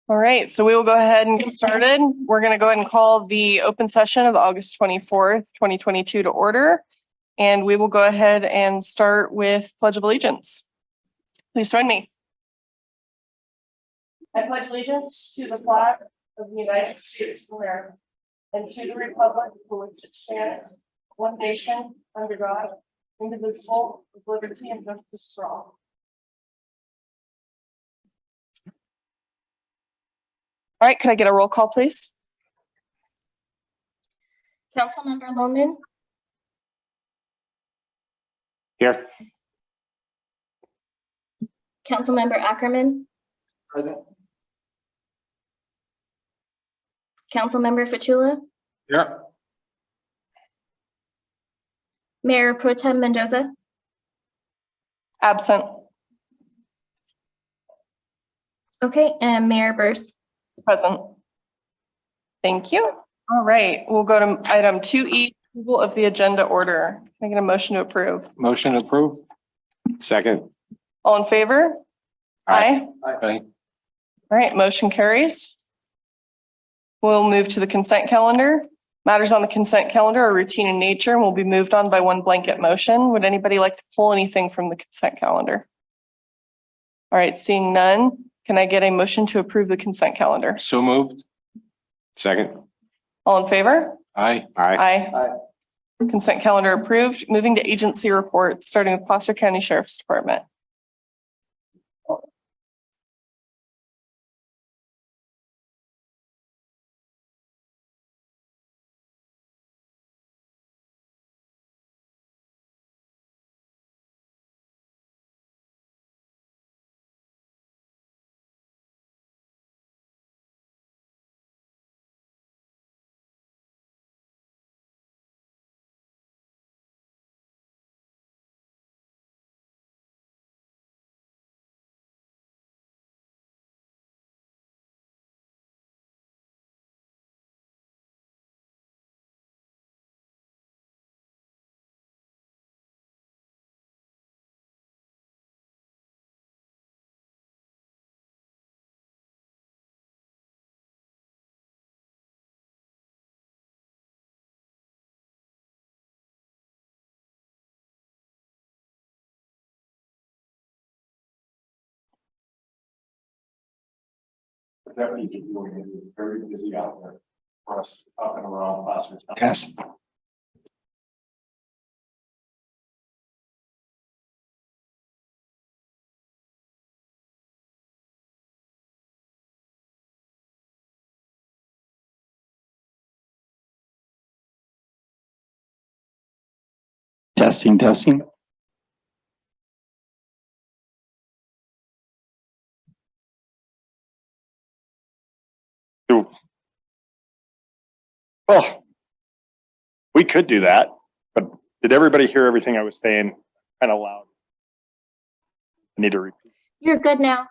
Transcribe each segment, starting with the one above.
All right, so we will go ahead and get started. We're going to go ahead and call the open session of August 24th, 2022 to order. And we will go ahead and start with Pledge of Allegiance. Please join me. I pledge allegiance to the flag of the United States of America and to the republic for which it stands, one nation, under God, indivisible, with liberty and justice for all. All right, could I get a roll call, please? Councilmember Lohman. Here. Councilmember Ackerman. Present. Councilmember Fatula. Here. Mayor Pro Tem Mendoza. Absent. Okay, and Mayor Burst. Present. Thank you. All right, we'll go to item 2E, approval of the agenda order. Can I get a motion to approve? Motion approved. Second. All in favor? Aye. Aye. All right, motion carries. We'll move to the consent calendar. Matters on the consent calendar are routine in nature and will be moved on by one blanket motion. Would anybody like to pull anything from the consent calendar? All right, seeing none, can I get a motion to approve the consent calendar? So moved. Second. All in favor? Aye. Aye. Aye. Consent calendar approved. Moving to agency reports, starting with Placer County Sheriff's Department. Definitely very busy out there for us up and around Placer. Yes. Testing. Well, we could do that, but did everybody hear everything I was saying kind of loud? I need to repeat. You're good now.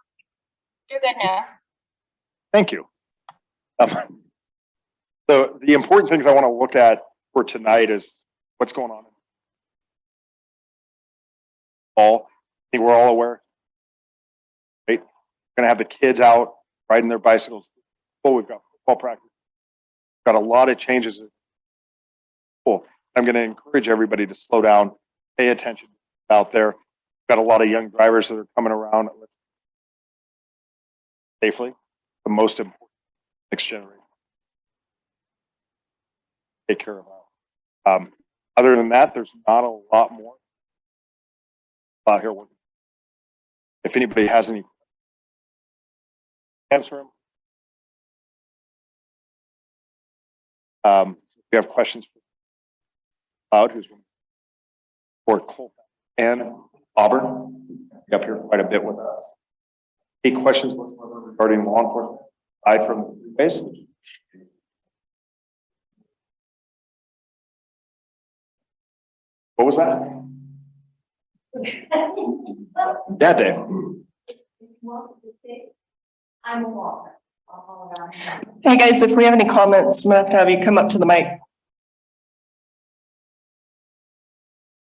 Thank you. So the important things I want to look at for tonight is what's going on. I think we're all aware, right? We're gonna have the kids out riding their bicycles. Well, we've got football practice. Got a lot of changes. Cool. I'm going to encourage everybody to slow down, pay attention out there. Got a lot of young drivers that are coming around safely. The most important next generation. Take care of that. Other than that, there's not a lot more out here working. If anybody has any, answer them. We have questions about who's for Colfax and Auburn. Up here quite a bit with us. Any questions whatsoever regarding law enforcement aside from the base? What was that? Yeah, Dave. I'm a walker. Hey guys, if we have any comments, I'm gonna have you come up to the mic.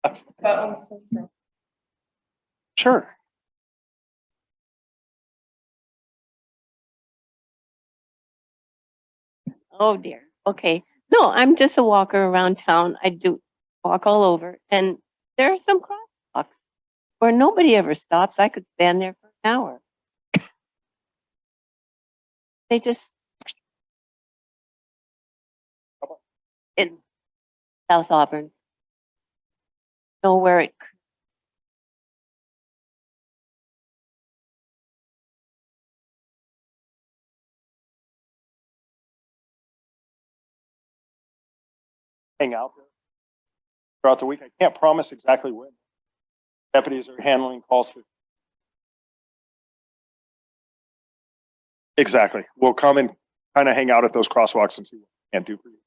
That one's so true. Sure. Oh dear. Okay. No, I'm just a walker around town. I do walk all over, and there are some crosswalks where nobody ever stops. I could stand there for an hour. They just in South Auburn. Know where it. Hang out there throughout the week. I can't promise exactly when. Deputies are handling calls. Exactly. We'll come and kind of hang out at those crosswalks and see what we can do for you.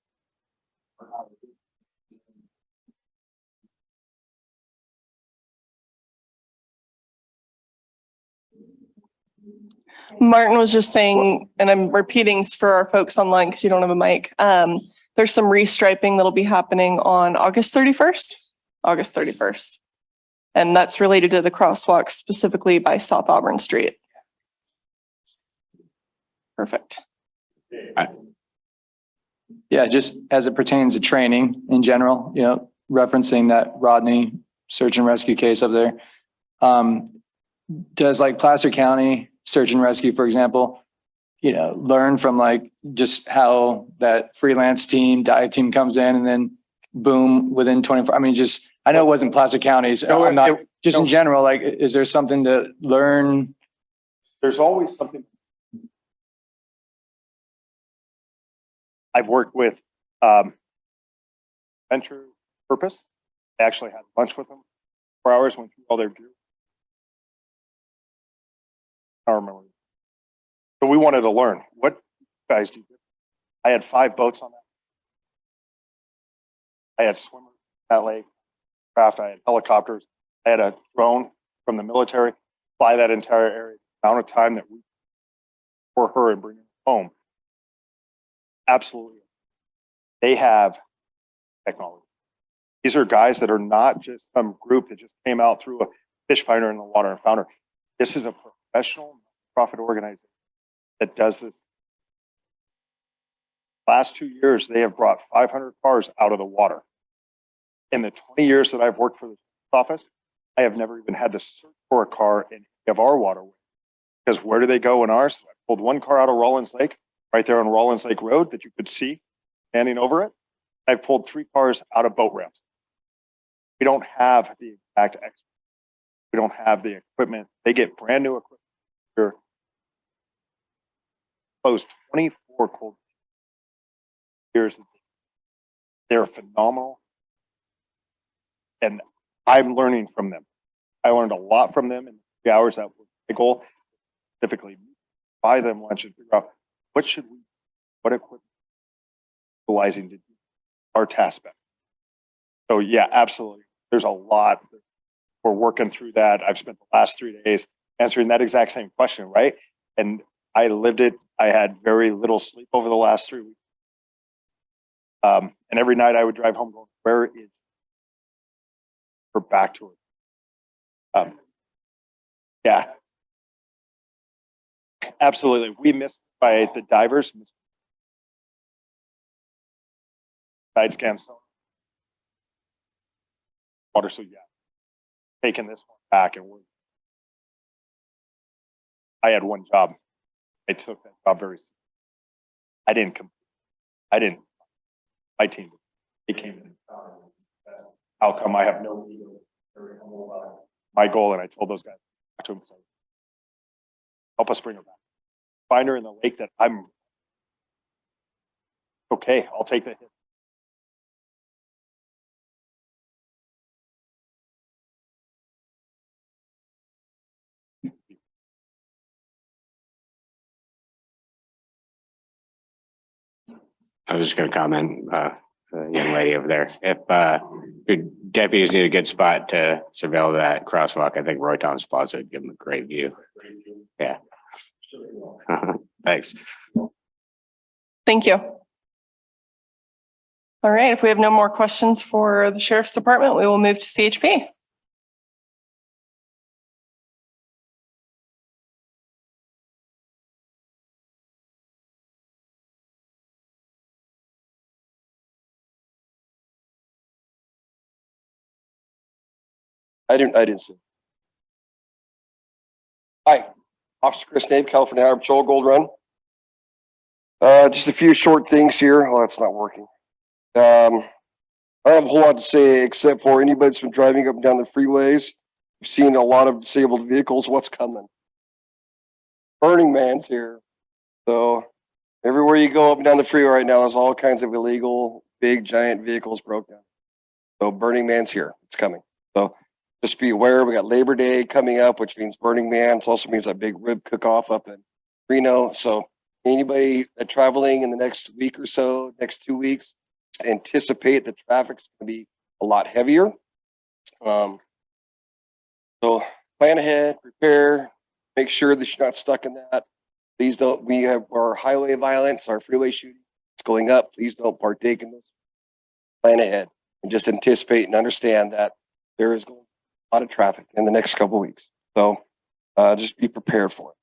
Martin was just saying, and I'm repeating for our folks online because you don't have a mic. There's some restriping that'll be happening on August 31st. August 31st. And that's related to the crosswalk specifically by South Auburn Street. Perfect. Yeah, just as it pertains to training in general, you know, referencing that Rodney search and rescue case up there. Does like Placer County search and rescue, for example, you know, learn from like just how that freelance team, dive team comes in and then boom, within 24, I mean, just, I know it wasn't Placer County's, No, I'm not, just in no. general, like, is there something to learn? There's always something. I've worked with Venture Purpose. I actually had lunch with them for hours, went through all their gear. I don't remember. So we wanted to learn what you guys do. I had 5 boats on that. I had swimmers at lake, craft. I had helicopters. I had a drone from the military fly that entire area. The amount of time that we for her and bring her home. Absolutely. They have technology. These are guys that are not just some group that just came out through a fish finder in the water and found her. This is a professional profit organization that does this. Last 2 years, they have brought 500 cars out of the water. In the 20 years that I've worked for this office, I have never even had to search for a car in any of our waterways. Because where do they go in ours? I pulled one car out of Rollins Lake, right there on Rollins Lake Road that you could see standing over it. I've pulled 3 cars out of boat ramps. We don't have the exact expert. We don't have the equipment. They get brand new equipment. They're closed 24 cold years. They're phenomenal. And I'm learning from them. I learned a lot from them in 3 hours. That was my goal. Specifically, buy them lunch and figure out what equipment utilizing to do our task better. So yeah, absolutely. There's a lot. We're working through that. I've spent the last 3 days answering that exact same question, right? And I lived it. I had very little sleep over the last 3 weeks. And every night I would drive home going, where is we're back to it. Yeah, absolutely. We missed by the divers. Side scans. Water, so yeah, taking this one back and I had one job. I took that job very seriously. I didn't, my team, they came in. Outcome, I have no ego. Very humble about it. My goal, and I told those guys, to them, help us bring her back. Find her in the lake that I'm okay. I'll take the hit. I was just going to comment, the young lady over there. If your deputies need a good spot to surveil that crosswalk, I think Roy Thomas Plaza would give them a great view. Yeah. Thanks. Thank you. All right, if we have no more questions for the Sheriff's Department, we will move to CHP. I didn't see. Hi, Officer Chris Nave, California Highway Patrol, Gold Run. Just a few short things here. Oh, it's not working. I don't have a whole lot to say except for anybody that's been driving up and down the freeways. We've seen a lot of disabled vehicles. What's coming? Burning Man's here. So everywhere you go up and down the freeway right now, there's all kinds of illegal, big, giant vehicles broke down. So Burning Man's here. It's coming. So just be aware. We got Labor Day coming up, which means Burning Man. It also means that big rib cook-off up in Reno. So anybody traveling in the next week or so, next 2 weeks, just anticipate the traffic's going to be a lot heavier. So plan ahead, prepare, make sure that you're not stuck in that. Please don't. We have our highway violence, our freeway shooting. It's going up. Please don't partake in this. Plan ahead and just anticipate and understand that there is going to be a lot of traffic in the next couple of weeks. So just be prepared for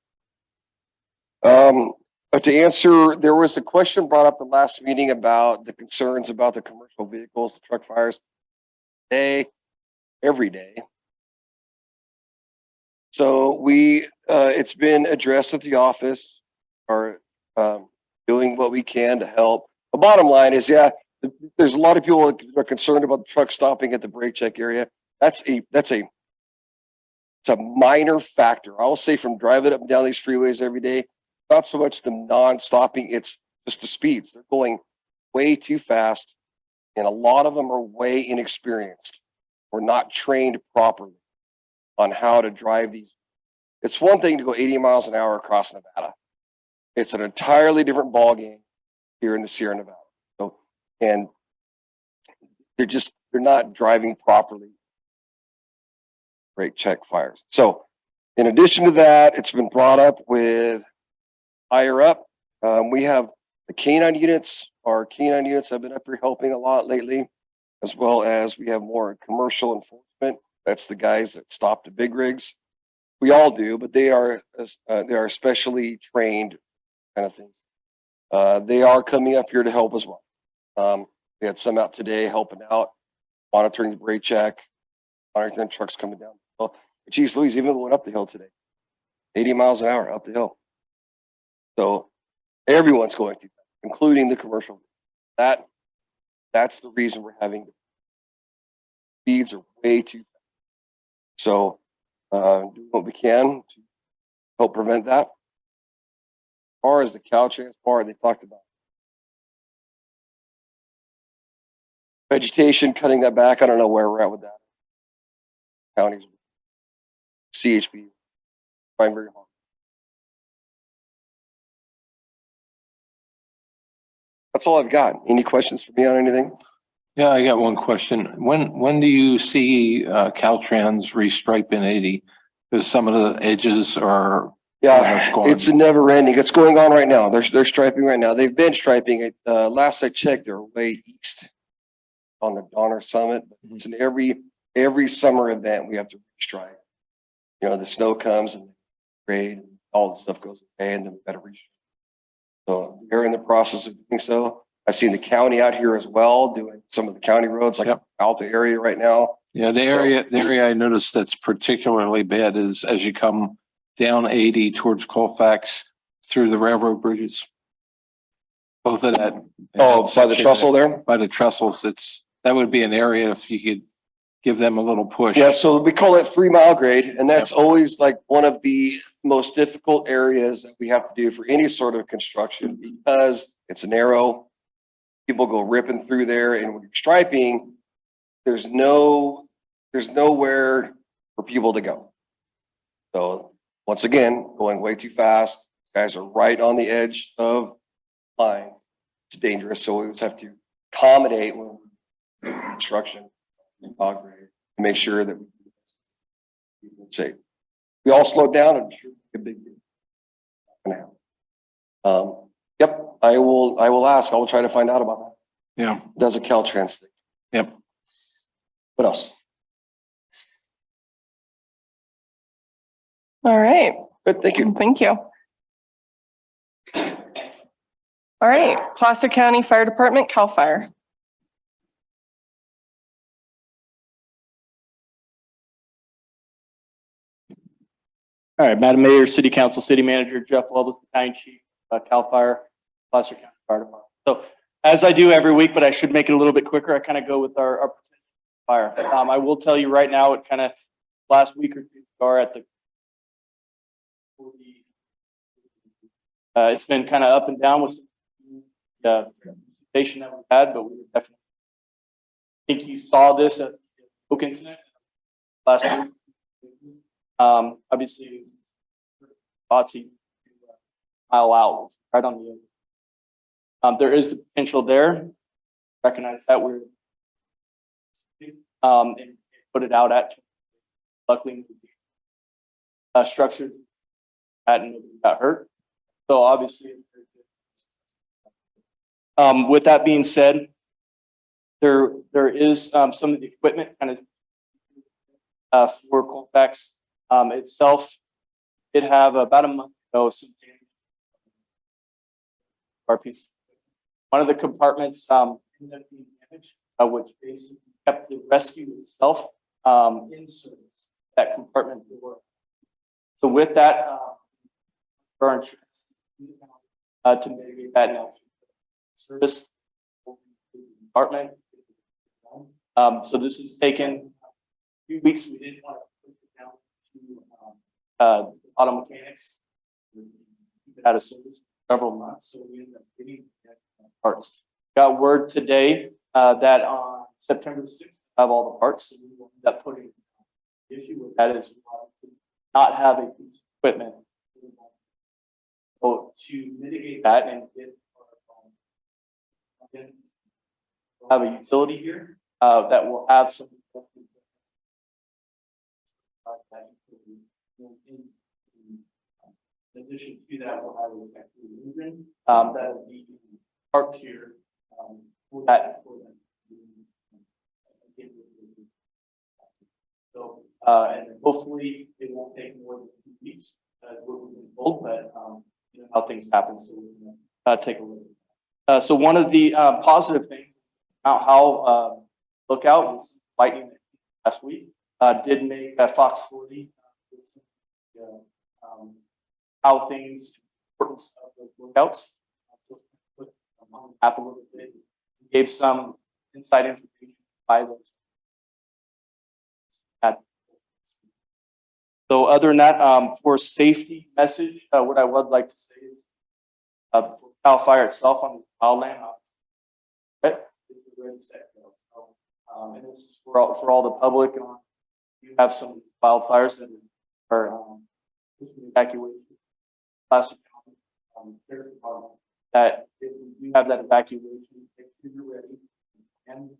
it. But to answer, there was a question brought up the last meeting about the concerns about the commercial vehicles, the truck fires. Every day. So it's been addressed at the office, are doing what we can to help. The bottom line is, yeah, there's a lot of people that are concerned about the truck stopping at the brake check area. It's a minor factor. I will say from driving up and down these freeways every day, not so much the non-stopping, it's just the speeds. They're going way too fast, and a lot of them are way inexperienced or not trained properly on how to drive these. It's one thing to go 80 miles an hour across Nevada. It's an entirely different ballgame here in the Sierra Nevada. So, and they're not driving properly. Brake check fires. So in addition to that, it's been brought up with higher up. We have the canine units. Our canine units have been up here helping a lot lately, as well as we have more commercial enforcement. That's the guys that stop the big rigs. We all do, but they are specially trained kind of things. They are coming up here to help as well. We had some out today helping out, monitoring the brake check, monitoring trucks coming down. Well, geez, Louise even went up the hill today, 80 miles an hour up the hill. So everyone's going to, including the commercial. That's the reason we're having speeds are way too fast. So do what we can to help prevent that. As far as the Caltrans part, they talked about vegetation, cutting that back. I don't know where we're at with that. Counties, CHP, trying very hard. That's all I've got. Any questions for me on anything? Yeah, I got one question. When do you see Caltrans restriping 80? Because some of the edges are Yeah, gone. it's never ending. It's going on right now. They're striping right now. They've been striping it. Last I checked, they're way east on the Donner Summit. It's an every summer event we have to restripe. You know, the snow comes and grade and all the stuff goes away, and then we've got to restripe. So they're in the process of doing so. I've seen the county out here as well doing some of the county roads, like out the area right now. Yeah, the area I noticed that's particularly bad is as you come down 80 towards Colfax through the railroad bridges. Both of that. Oh, by the trestle there? By the trestles. That would be an area if you could give them a little push. Yeah, so we call it 3 mile grade, and that's always like one of the most difficult areas that we have to do for any sort of construction because it's narrow. People go ripping through there, and when you're striping, there's nowhere for people to go. So once again, going way too fast. Guys are right on the edge of line. It's dangerous, so we just have to accommodate when construction to make sure that we're safe. We all slow down and a big deal. Yep, I will ask. I will try to find out about that. Yeah. Does a Caltrans thing. Yep. What else? All right. Good, thank you. Thank you. All right, Placer County Fire Department, CAL FIRE. All right, Madam Mayor, City Council, City Manager, Jeff Wells, Battalion Chief, Cal Fire, Placer County Fire Department. So as I do every week, but I should make it a little bit quicker, I kind of go with our fire. I will tell you right now, it kind of last week or two are at the it's been kind of up and down with the presentation that we had, but we were definitely I think you saw this at the Oak incident last week. Obviously, Botsy mile out right on the end. There is the potential there. Recognize that we're and put it out at luckily structured and nobody got hurt. So obviously, with that being said, there is some of the equipment kind of for Colfax itself. It have about a month ago some damage. Our piece. One of the compartments ended up being damaged, which basically kept the rescue itself in service. That compartment door. So with that, for our insurance to mitigate that now service compartment. So this has taken a few weeks. We didn't want to put it down to auto mechanics. Keep it out of service for several months, so we ended up getting parts. Got word today that on September 6th, have all the parts, so we will end up putting the issue with that is not have a piece of equipment. So to mitigate that and get we'll have a utility here that will have some in addition to that, we'll have a engine that will be parked here for that. So and hopefully it won't take more than 2 weeks, what we've been told, but you know how things happen, so we can take a look. So one of the positive things about how lookout was lightning last week did make Fox 40 how things importance of the lookouts on the map a little bit, gave some inside information by those. So other than that, for safety message, what I would like to say is for Cal Fire itself on the wildland, ready, set, go. And this is for all the public. You have some wildfires that are evacuation. Placer County, that if you have that evacuation, if you're ready, and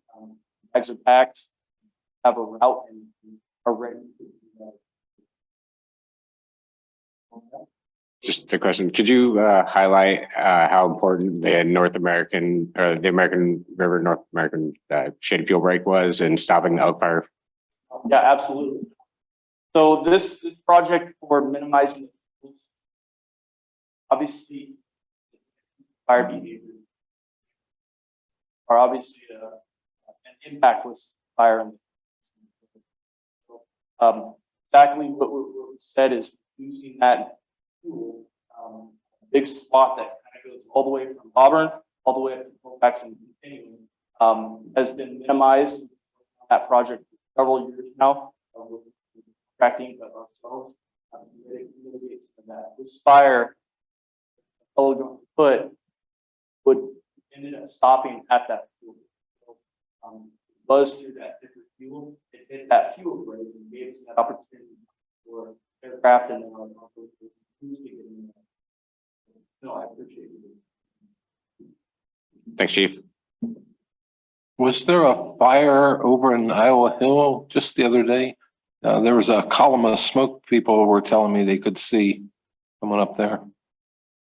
bags are packed, have a route, and are ready to do that. Just a question. Could you highlight how important the the American River North American shade fuel break was in stopping the Oak fire? Yeah, absolutely. So this project for minimizing obviously fire behavior are obviously an impactless fire. Exactly what we said is using that fuel, big spot that kind of goes all the way from Auburn all the way up to Colfax and continuing, has been minimized. That project for several years now. We're tracking ourselves mitigates that. This fire going to put would ended up stopping at that fuel. So, buzz through that different fuel, it hit that fuel grade and gave us that opportunity for aircraft and no, I appreciate it. Thanks, Chief. Was there a fire over in Iowa Hill just the other day? There was a column of smoke. People were telling me they could see someone up there.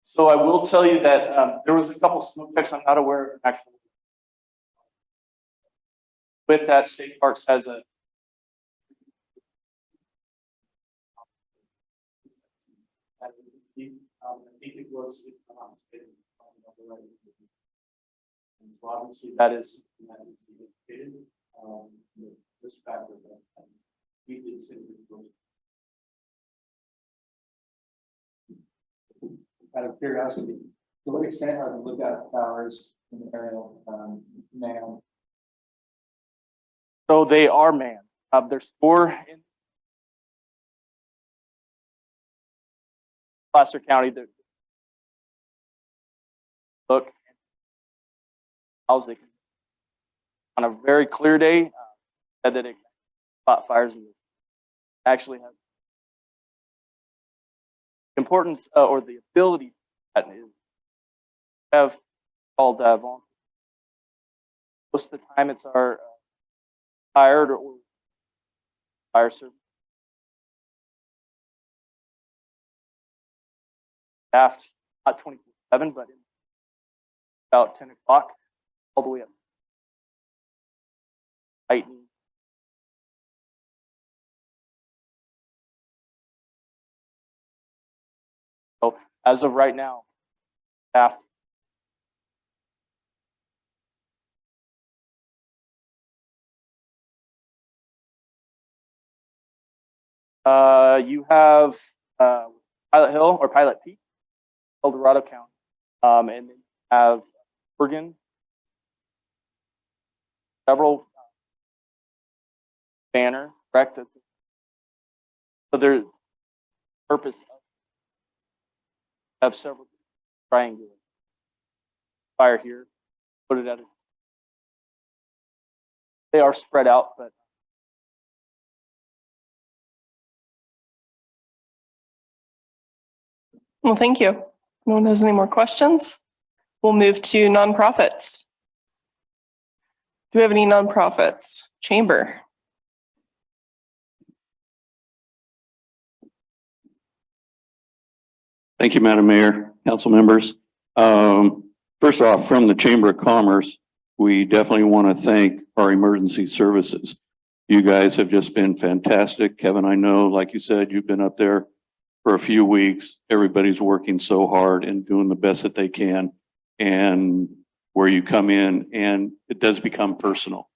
So I will tell you that there was a couple smoke checks. I'm not aware of actually. With that, State Parks has a I think it was so obviously that is indicated this factor that we did out of curiosity, to what extent are the lookout towers in the aerial, manned? So they are manned. There's 4 in Placer County that look how's they can on a very clear day, said that it spot fires and actually have importance or the ability that is have called volunteer. Most of the time it's our hired or fire service staffed, not 24/7, but about 10 o'clock all the way up. Lightning. So as of right now, staff. You have Pilot Hill or Pilot Peak, El Dorado County, and then you have Oregon, several banner, correct? So their purpose of several triangular fire here, put it at it. They are spread out, but Well, thank you. No one has any more questions? We'll move to nonprofits. Do we have any nonprofits? Chamber. Thank you, Madam Mayor, council members. First off, from the Chamber of Commerce, we definitely want to thank our emergency services. You guys have just been fantastic. Kevin, I know, like you said, you've been up there for a few weeks. Everybody's working so hard and doing the best that they can. And where you come in and it does become personal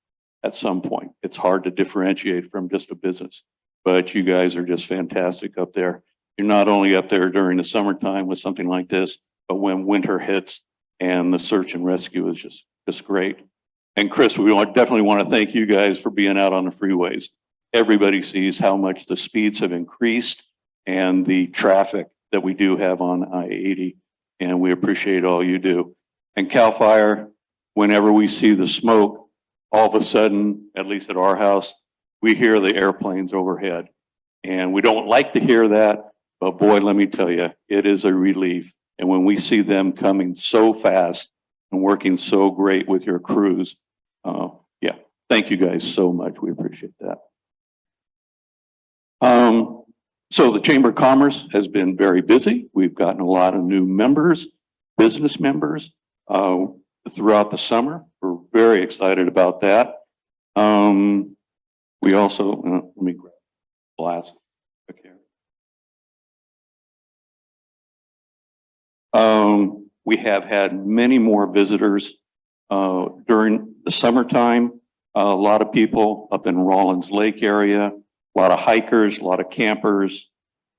at some point. It's hard to differentiate from just a business, but you guys are just fantastic up there. You're not only up there during the summertime with something like this, but when winter hits and the search and rescue is just great. And Chris, we definitely want to thank you guys for being out on the freeways. Everybody sees how much the speeds have increased and the traffic that we do have on I-80, and we appreciate all you do. And CAL FIRE, whenever we see the smoke, all of a sudden, at least at our house, we hear the airplanes overhead. And we don't like to hear that, but boy, let me tell you, it is a relief. And when we see them coming so fast and working so great with your crews, yeah, thank you guys so much. We appreciate that. So the Chamber of Commerce has been very busy. We've gotten a lot of new members, business members, throughout the summer. We're very excited about that. We also, let me grab the glass. Okay. We have had many more visitors during the summertime. A lot of people up in Rollins Lake area, a lot of hikers, a lot of campers,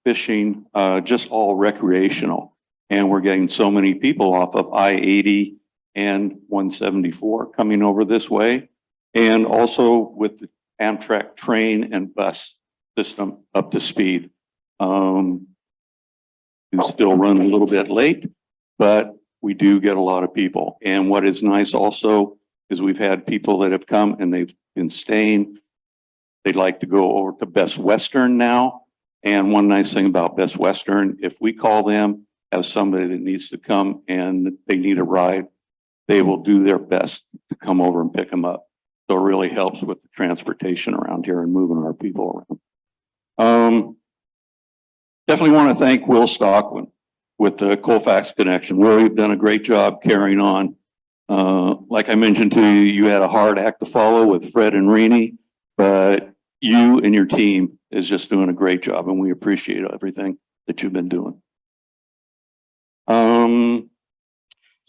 fishing, just all recreational. And we're getting so many people off of I-80 and 174 coming over this way. And also with the Amtrak train and bus system up to speed. We still run a little bit late, but we do get a lot of people. And what is nice also is we've had people that have come and they've been staying. They'd like to go over to Best Western now. And one nice thing about Best Western, if we call them, have somebody that needs to come and they need a ride, they will do their best to come over and pick them up. So it really helps with the transportation around here and moving our people around. Definitely want to thank Will Stockman with the Colfax connection. Will, you've done a great job carrying on. Like I mentioned to you, you had a hard act to follow with Fred and Rini, but you and your team is just doing a great job and we appreciate everything that you've been doing.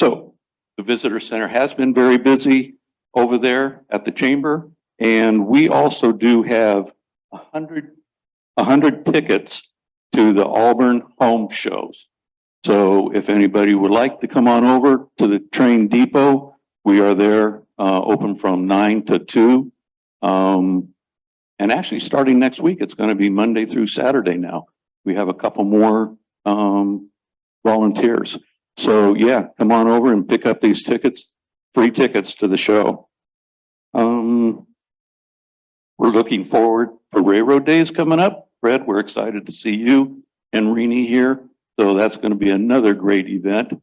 So the visitor center has been very busy over there at the chamber. And we also do have 100 tickets to the Auburn home shows. So if anybody would like to come on over to the train depot, we are there, open from 9 to 2. And actually starting next week, it's going to be Monday through Saturday now. We have a couple more, volunteers. So yeah, come on over and pick up these tickets, free tickets to the show. We're looking forward to Railroad Days coming up. Fred, we're excited to see you and Rini here. So that's going to be another great event.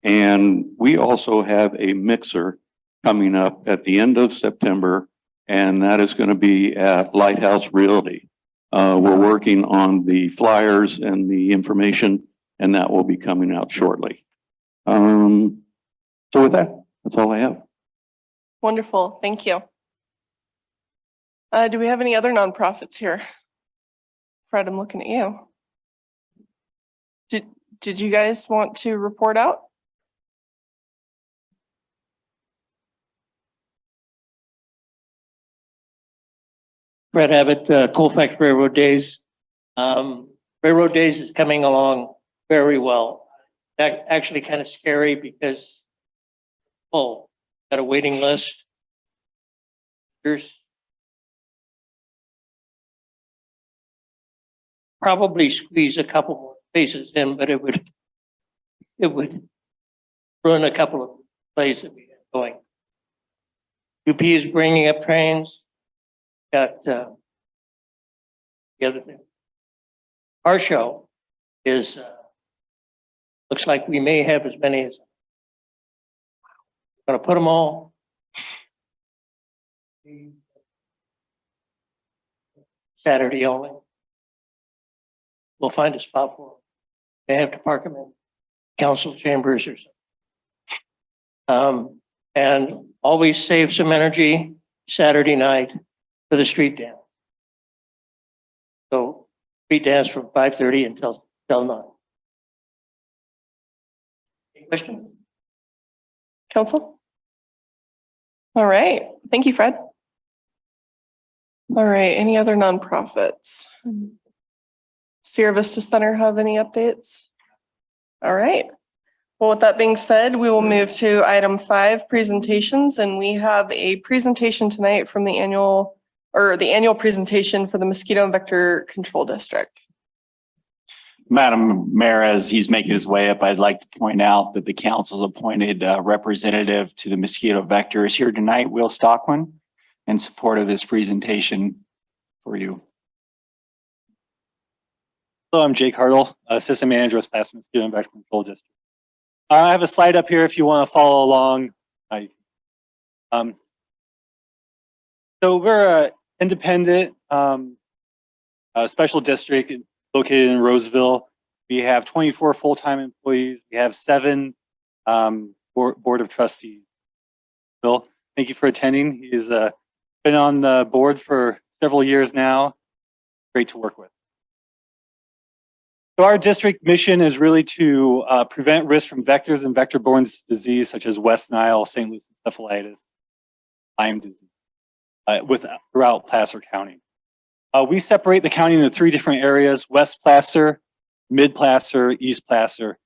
And we also have a mixer coming up at the end of September, and that is going to be at Lighthouse Realty. We're working on the flyers and the information, and that will be coming out shortly. So with that, that's all I have. Wonderful. Thank you. Do we have any other nonprofits here? Fred, I'm looking at you. Did you guys want to report out? Brett Abbott, Colfax Railroad Days. Railroad Days is coming along very well. That actually kind of scary because, oh, got a waiting list. There's probably squeeze a couple more spaces in, but it would ruin a couple of plays that we have going. UP is bringing up trains. Got the other thing. Our show is looks like we may have as many as going to put them all. Saturday only. We'll find a spot for them. They have to park them in council chambers or something. And always save some energy Saturday night for the street dance. So street dance from 5:30 until 9. Any questions? Council? All right. Thank you, Fred. All right. Any other nonprofits? Sierra Vista Center have any updates? All right. Well, with that being said, we will move to item 5, presentations, and we have a presentation tonight from the annual presentation for the Mosquito and Vector Control District. Madam Mayor, as he's making his way up, I'd like to point out that the council's appointed representative to the mosquito vector is here tonight, Will Stockman, in support of this presentation for you. Hello, I'm Jake Hartle, Assistant Manager with Past Mosquito and Vector Control District. I have a slide up here if you want to follow along. So we're an independent special district located in Roseville. We have 24 full-time employees. We have 7 board of trustees. Bill, thank you for attending. He's been on the board for several years now. Great to work with. So our district mission is really to prevent risk from vectors and vector-borne disease such as West Nile, St. Louis encephalitis, Lyme disease, throughout Placer County. We separate the county into 3 different areas: West Placer, Mid Placer, East Placer.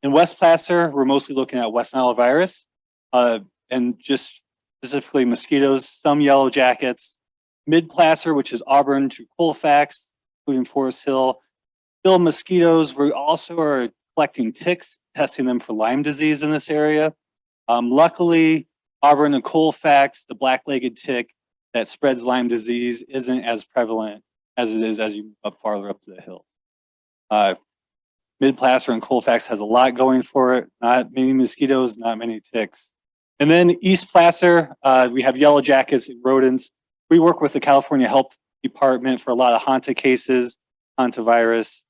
In West Placer, we're mostly looking at West Nile virus and just specifically mosquitoes, some yellow jackets. Mid Placer, which is Auburn to Colfax, including Forest Hill. Still mosquitoes. We also are collecting ticks, testing them for Lyme disease in this area. Luckily, Auburn and Colfax, the black-legged tick that spreads Lyme disease, isn't as prevalent as it is as you move up farther up to the hill. Mid Placer and Colfax has a lot going for it. Not many mosquitoes, not many ticks. And then East Placer, we have yellow jackets and rodents. We work with the California Health Department for a lot of Hanta cases, hantavirus.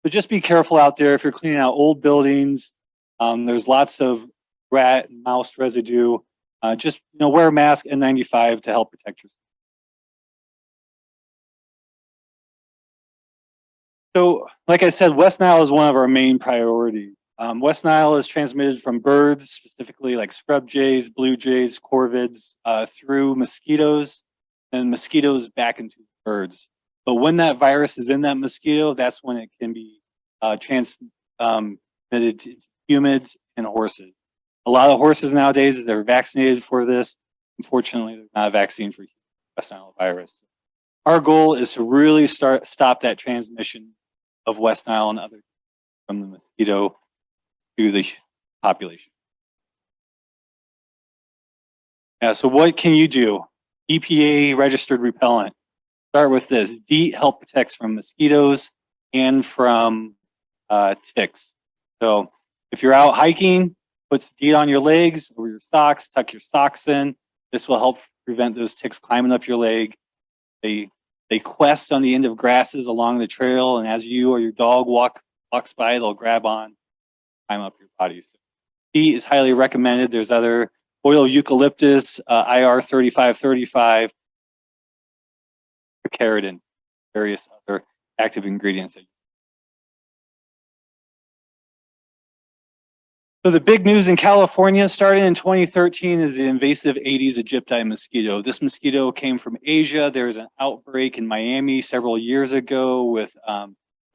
So just be careful out there if you're cleaning out old buildings. There's lots of rat and mouse residue. Just wear a mask N95 to help protect yourself. So, like I said, West Nile is one of our main priorities. West Nile is transmitted from birds, specifically like scrub jays, blue jays, corvids, through mosquitoes, and mosquitoes back into birds. But when that virus is in that mosquito, that's when it can be transmitted to humans and horses. A lot of horses nowadays, they're vaccinated for this. Unfortunately, there's not a vaccine for West Nile virus. Our goal is to really stop that transmission of West Nile and other from the mosquito to the population. Yeah, so what can you do? EPA registered repellent. Start with this. DEET help protects from mosquitoes and from ticks. So if you're out hiking, put DEET on your legs or your socks, tuck your socks in. This will help prevent those ticks climbing up your leg. They quest on the end of grasses along the trail, and as you or your dog walks by, they'll grab on, climb up your body. So DEET is highly recommended. There's other oil of eucalyptus, IR 3535, keratin, various other active ingredients. So the big news in California started in 2013 is the invasive Aedes aegypti mosquito. This mosquito came from Asia. There was an outbreak in Miami several years ago with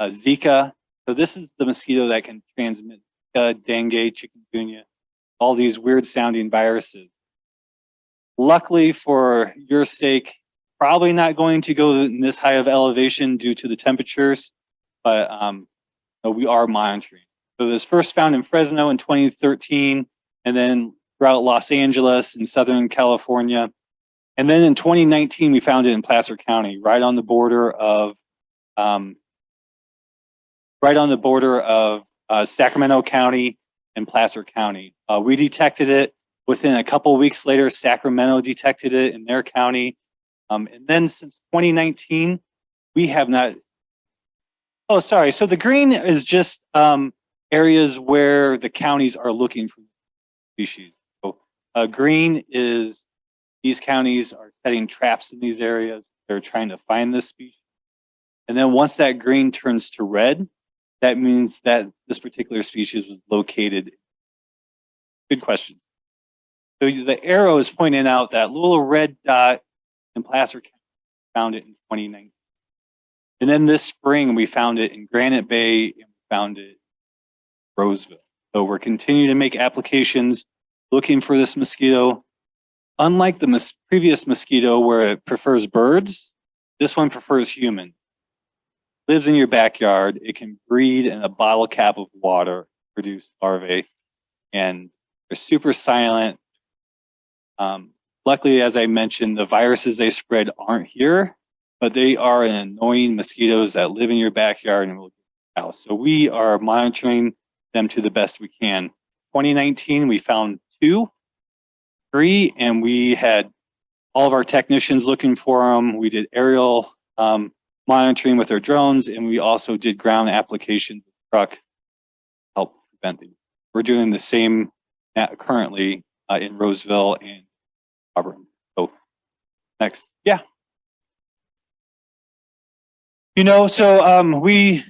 Zika. So this is the mosquito that can transmit dengue, chikungunya, all these weird sounding viruses. Luckily for your sake, probably not going to go in this high of elevation due to the temperatures, but we are monitoring. So it was first found in Fresno in 2013, and then throughout Los Angeles and Southern California. And then in 2019, we found it in Placer County, right on the border of Sacramento County and Placer County. We detected it. Within a couple of weeks later, Sacramento detected it in their county. And then since 2019, we have not. Oh, sorry. So the green is just areas where the counties are looking for species. So green is these counties are setting traps in these areas. They're trying to find this species. And then once that green turns to red, that means that this particular species was located. Good question. So the arrow is pointing out that little red dot in Placer County, found it in 2019. And then this spring, we found it in Granite Bay and we found it in Roseville. So we're continuing to make applications looking for this mosquito. Unlike the previous mosquito where it prefers birds, this one prefers humans. Lives in your backyard. It can breed in a bottle cap of water, produce larvae, and they're super silent. Luckily, as I mentioned, the viruses they spread aren't here, but they are annoying mosquitoes that live in your backyard and will get your house. So we are monitoring them to the best we can. 2019, we found 3, and we had all of our technicians looking for them. We did aerial monitoring with our drones, and we also did ground applications with truck to help prevent these. We're doing the same currently in Roseville and Auburn. So next, yeah. The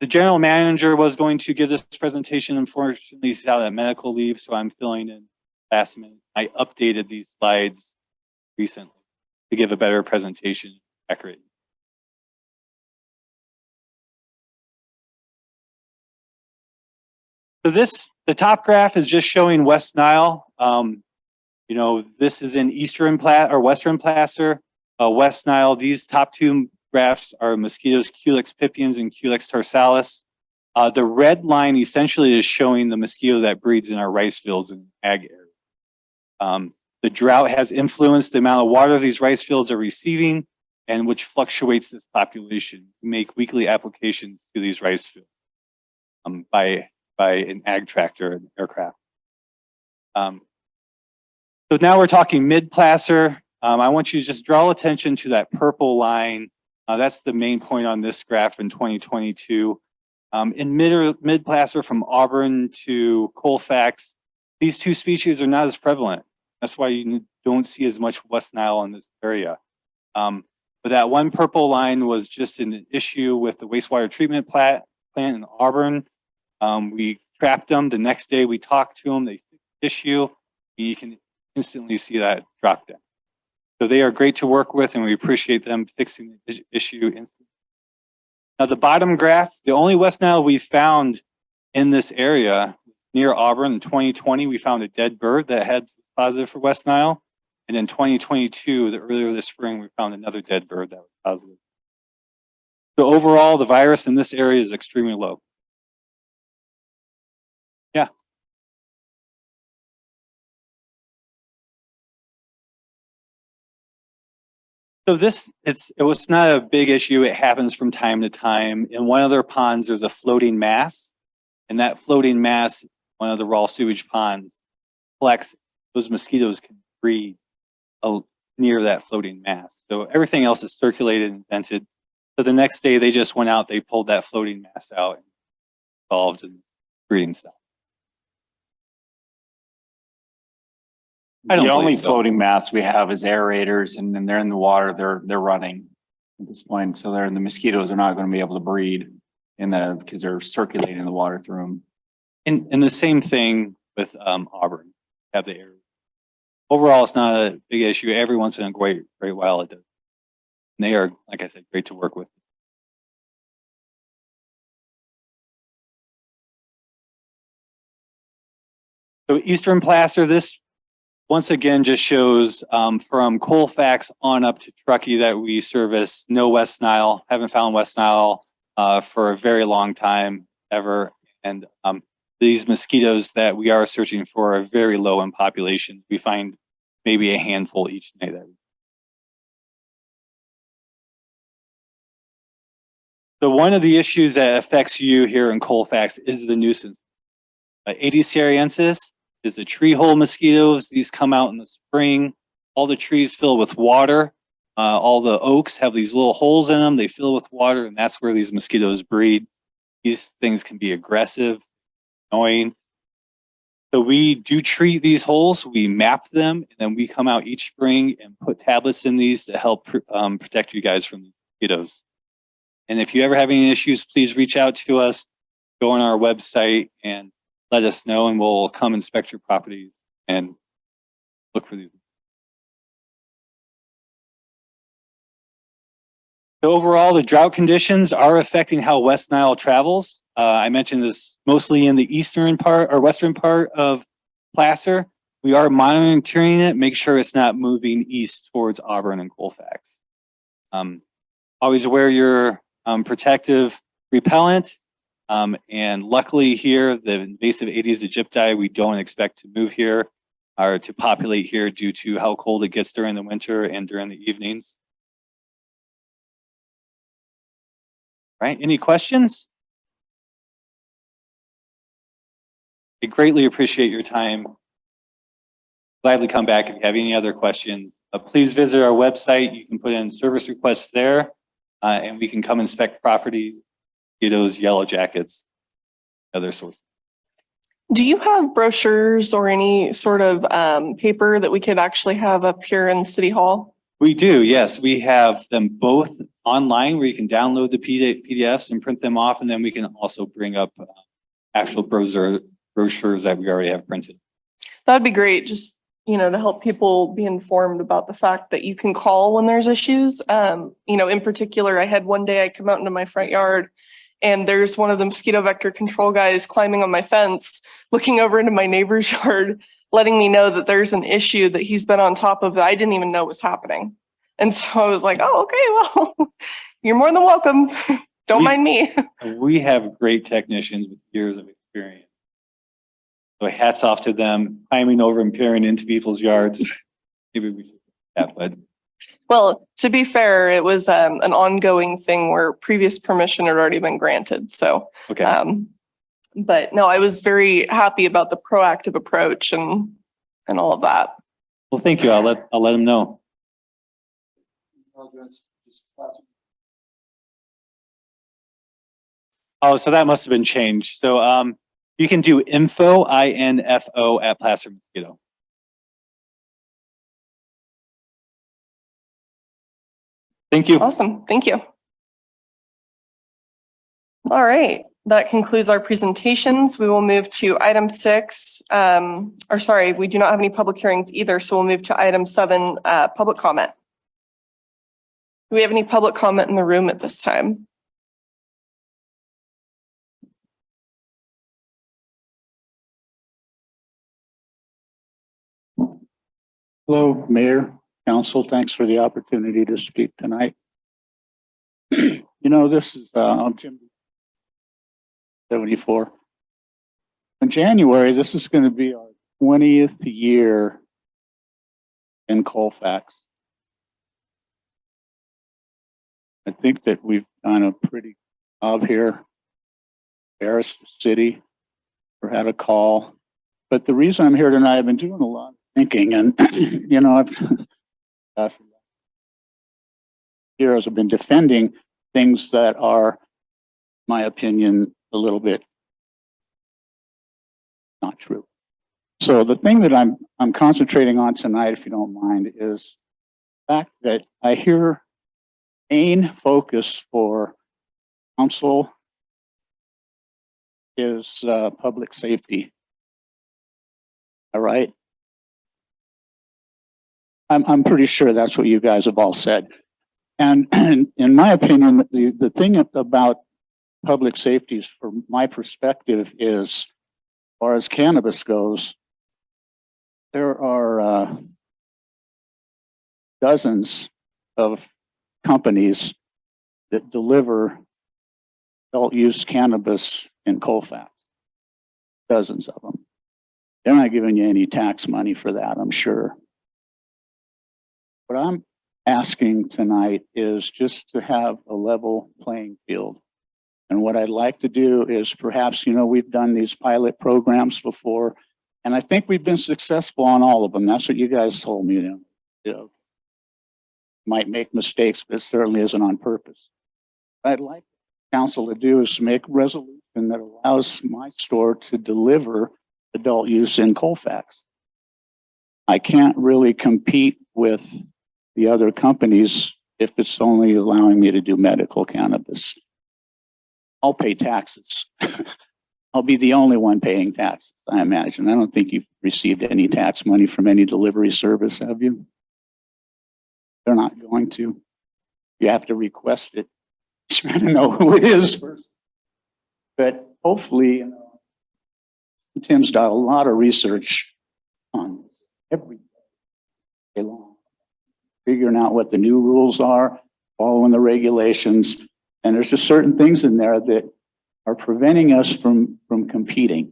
general manager was going to give this presentation. Unfortunately, he's out at medical leave, so I'm filling in last minute. I updated these slides recently to give a better presentation, accurate. So the top graph is just showing West Nile. This is in Western Placer, West Nile. These top 2 graphs are mosquitoes Culex pipiens and Culex tarsalis. The red line essentially is showing the mosquito that breeds in our rice fields and ag area. The drought has influenced the amount of water these rice fields are receiving, and which fluctuates this population. We make weekly applications to these rice fields by an ag tractor and aircraft. So now we're talking mid-placer. I want you to just draw attention to that purple line. That's the main point on this graph in 2022. In mid-placer from Auburn to Colfax, these 2 species are not as prevalent. That's why you don't see as much West Nile in this area. But that one purple line was just an issue with the wastewater treatment plant in Auburn. We trapped them. The next day we talked to them. They fixed the issue. You can instantly see that drop down. So they are great to work with, and we appreciate them fixing the issue instantly. Now the bottom graph, the only West Nile we found in this area near Auburn in 2020, we found a dead bird that had positive for West Nile. And in 2022, earlier this spring, we found another dead bird that was positive. So overall, the virus in this area is extremely low. Yeah. So it was not a big issue. It happens from time to time. In one of their ponds, there's a floating mass, and that floating mass, one of the raw sewage ponds, collects, those mosquitoes can breed near that floating mass. So everything else is circulated and vented. So the next day they just went out, they pulled that floating mass out and solved and breeding stuff. I don't The only believe so. floating mass we have is aerators, and then they're in the water, they're running at this point. So the mosquitoes are not going to be able to breed because they're circulating in the water through them. And the same thing with Auburn, have the area. Overall, it's not a big issue. Every once in a great while it does. And they are, like I said, great to work with. So Eastern Placer, this once again just shows from Colfax on up to Truckee that we service no West Nile. Haven't found West Nile for a very long time ever. And these mosquitoes that we are searching for are very low in population. We find maybe a handful each night. So one of the issues that affects you here in Colfax is the nuisance. Aedes ceriensis is the tree hole mosquitoes. These come out in the spring. All the trees fill with water. All the oaks have these little holes in them. They fill with water, and that's where these mosquitoes breed. These things can be aggressive, annoying. So we do treat these holes. We map them, and then we come out each spring and put tablets in these to help protect you guys from mosquitoes. And if you ever have any issues, please reach out to us. Go on our website and let us know, and we'll come inspect your property and look for these. So overall, the drought conditions are affecting how West Nile travels. I mentioned this mostly in the eastern part or western part of Placer. We are monitoring it, make sure it's not moving east towards Auburn and Colfax. Always wear your protective repellent. And luckily here, the invasive Aedes aegypti, we don't expect to move here or to populate here due to how cold it gets during the winter and during the evenings. All right, any questions? I greatly appreciate your time. Gladly come back if you have any other questions. Please visit our website. You can put in service requests there, and we can come inspect properties, mosquitoes, yellow jackets, other sources. Do you have brochures or any sort of paper that we could actually have up here in City Hall? We do, yes. We have them both online where you can download the PDFs and print them off, and then we can also bring up actual brochures that we already have printed. That'd be great, just, you know, to help people be informed about the fact that you can call when there's issues. You know, in particular, I had one day I come out into my front yard and there's one of the mosquito vector control guys climbing on my fence, looking over into my neighbor's yard, letting me know that there's an issue that he's been on top of that I didn't even know was happening. And so I was like, oh, okay, well, you're more than welcome. Don't mind me. We have great technicians with years of experience. So hats off to them, climbing over and peering into people's yards. Maybe we should do that, but. Well, to be fair, it was an ongoing thing where previous permission had already been granted. So, okay. But no, I was very happy about the proactive approach and all of that. Well, thank you. I'll let them know. Oh, so that must have been changed. So you can do info, INFO at Placer Mosquito. Thank you. Awesome. Thank you. All right. That concludes our presentations. We will move to item 6. Or sorry, we do not have any public hearings either. So we'll move to item 7, public comment. Do we have any public comment in the room at this time? Hello, Mayor, Council. Thanks for the opportunity to speak tonight. You know, this is, I'm Jim 74. In January, this is going to be our 20th year in Colfax. I think that we've done a pretty job here. Embarrassed the city or had a call. But the reason I'm here tonight, I've been doing a lot of thinking, and you know, I've years I've been defending things that are, my opinion, a little bit not true. So the thing that I'm concentrating on tonight, if you don't mind, is the fact that I hear main focus for council is public safety. All right. I'm pretty sure that's what you guys have all said. And in my opinion, the thing about public safety, from my perspective, is as far as cannabis goes, there are dozens of companies that deliver adult use cannabis in Colfax. Dozens of them. They're not giving you any tax money for that, I'm sure. What I'm asking tonight is just to have a level playing field. And what I'd like to do is perhaps, you know, we've done these pilot programs before, and I think we've been successful on all of them. That's what you guys told me. You know, might make mistakes, but it certainly isn't on purpose. What I'd like council to do is to make a resolution that allows my store to deliver adult use in Colfax. I can't really compete with the other companies if it's only allowing me to do medical cannabis. I'll pay taxes. I'll be the only one paying taxes, I imagine. I don't think you've received any tax money from any delivery service, have you? They're not going to. You have to request it. Try to know who it is first. But hopefully, you know, Tim's done a lot of research on every day long, figuring out what the new rules are, following the regulations, and there's just certain things in there that are preventing us from competing.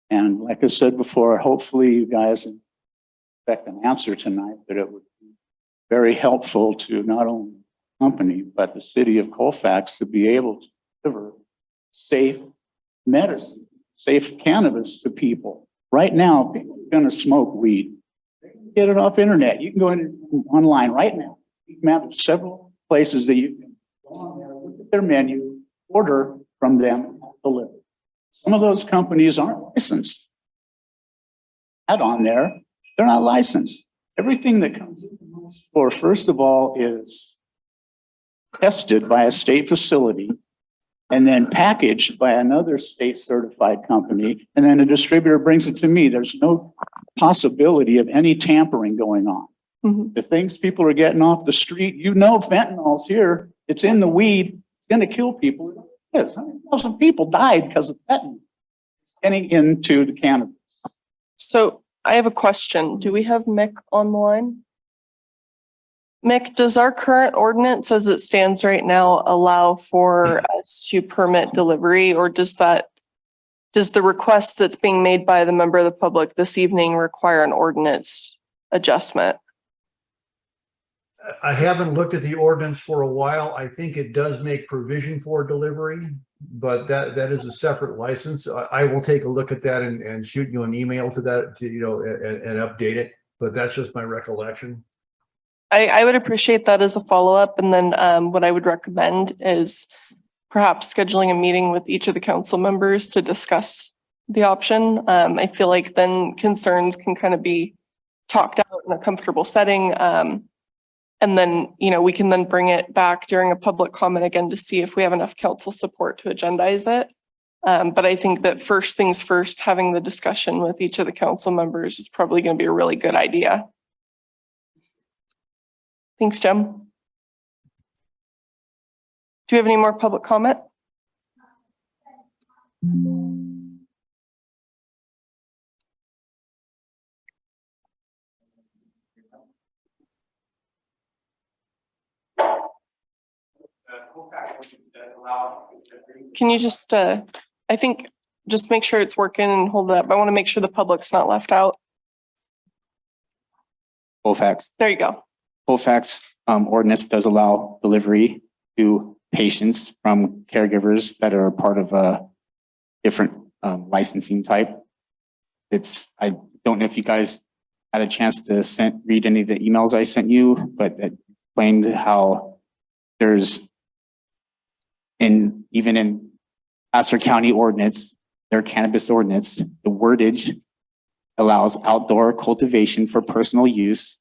And like I said before, hopefully you guys expect an answer tonight that it would be very helpful to not only the company, but the city of Colfax to be able to deliver safe medicine, safe cannabis to people. Right now, people are going to smoke weed. They can get it off internet. You can go online right now. You can have several places that you can go on there, look at their menu, order from them, and deliver. Some of those companies aren't licensed. Add on there, they're not licensed. Everything that comes into my store, first of all, is tested by a state facility and then packaged by another state certified company, and then a distributor brings it to me. There's no possibility of any tampering going on. Mhm. The things people are getting off the street, you know, fentanyl's here. It's in the weed. It's going to kill people. It is. 100,000 people died because of fentanyl getting into the cannabis. So I have a question. Do we have Mick on the line? Mick, does our current ordinance as it stands right now allow for us to permit delivery, or does the request that's being made by the member of the public this evening require an ordinance adjustment? I haven't looked at the ordinance for a while. I think it does make provision for delivery, but that is a separate license. I will take a look at that and shoot you an email to that, to, you know, and update it, but that's just my recollection. I would appreciate that as a follow-up, and then what I would recommend is perhaps scheduling a meeting with each of the council members to discuss the option. I feel like then concerns can kind of be talked out in a comfortable setting. And then, you know, we can then bring it back during a public comment again to see if we have enough council support to agendize it. But I think that first things first, having the discussion with each of the council members is probably going to be a really good idea. Thanks, Jim. Do we have any more public comment? Can you just, I think, just make sure it's working and hold it up. I want to make sure the public's not left out. Colfax. There you go. Colfax ordinance does allow delivery to patients from caregivers that are part of a different licensing type. I don't know if you guys had a chance to read any of the emails I sent you, but it explained how there's even in Placer County ordinance, their cannabis ordinance, the wordage allows outdoor cultivation for personal use,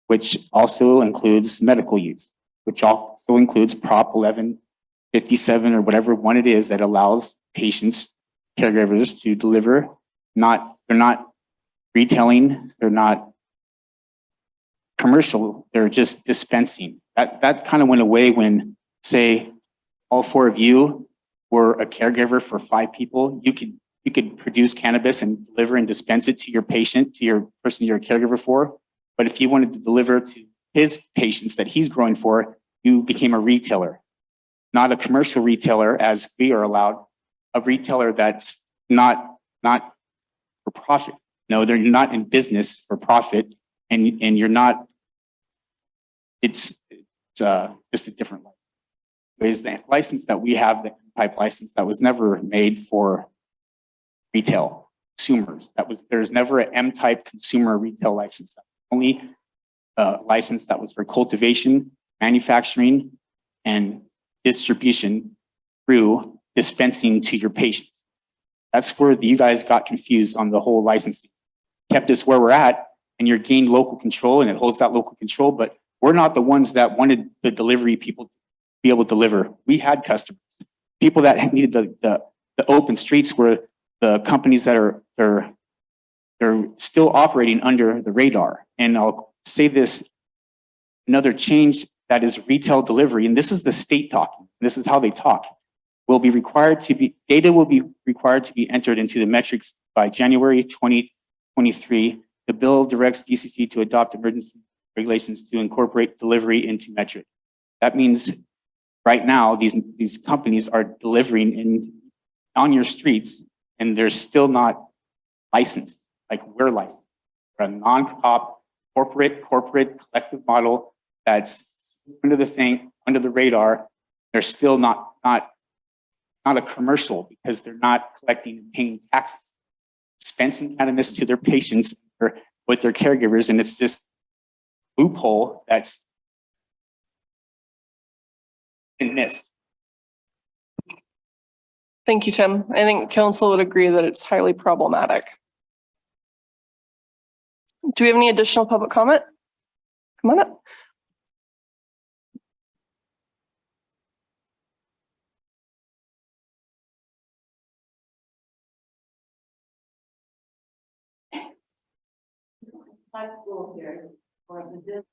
which also includes medical use, which also includes Prop 1157 or whatever one it is that allows patients, caregivers to deliver. They're not retailing, they're not commercial, they're just dispensing. That kind of went away when, say, all four of you were a caregiver for 5 people. You could produce cannabis and deliver and dispense it to your patient, to your person you're a caregiver for. But if you wanted to deliver to his patients that he's growing for, you became a retailer, not a commercial retailer as we are allowed, a retailer that's not for profit. No, they're not in business for profit, and you're not. It's just a different license. Is the license that we have, the type license that was never made for retail consumers. There's never an M-type consumer retail license. Only a license that was for cultivation, manufacturing, and distribution through dispensing to your patients. That's where you guys got confused on the whole licensing. Kept us where we're at, and you're gained local control, and it holds that local control, but we're not the ones that wanted the delivery people to be able to deliver. We had customers, people that needed the open streets were the companies that they're still operating under the radar. And I'll say this, another change that is retail delivery, and this is the state talking, this is how they talk, data will be required to be entered into the metrics by January 2023. The bill directs DCC to adopt emergency regulations to incorporate delivery into metric. That means right now, these companies are delivering on your streets, and they're still not licensed like we're licensed. We're a non-op corporate collective model that's under the radar. They're still not a commercial because they're not collecting and paying taxes, dispensing cannabis to their patients or with their caregivers, and it's just loophole that's been missed. Thank you, Tim. I think council would agree that it's highly problematic. Do we have any additional public comment? Come on up. School here for the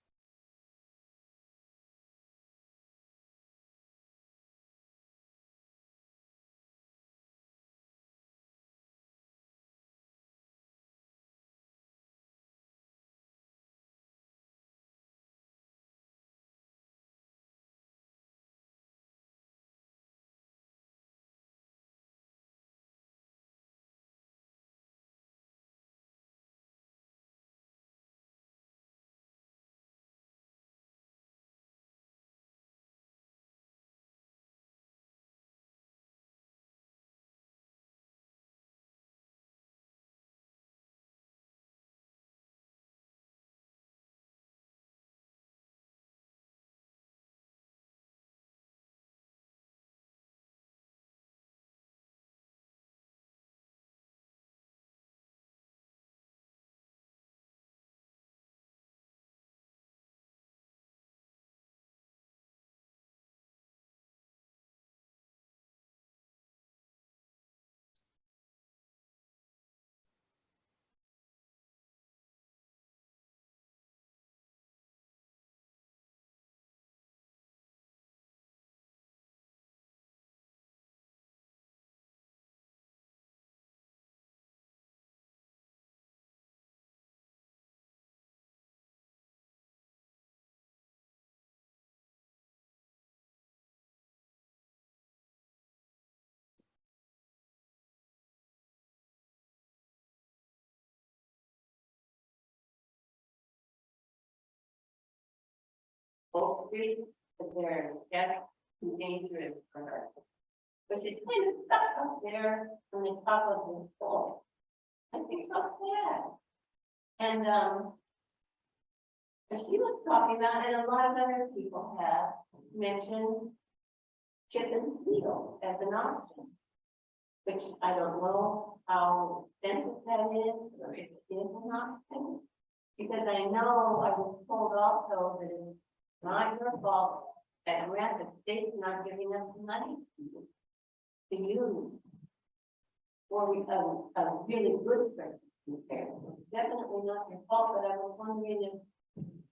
full street, but they're just too dangerous for her. But she's kind of stuck up there on the top of the pole. I think so sad. And, as she was talking about, and a lot of other people have mentioned chip and seal as an option, which I don't know how expensive that is, or if it is an option. Because I know I was told also that it's not your fault that we're at the state's not giving us the money to use for a really good service. Definitely not your fault, but I was wondering if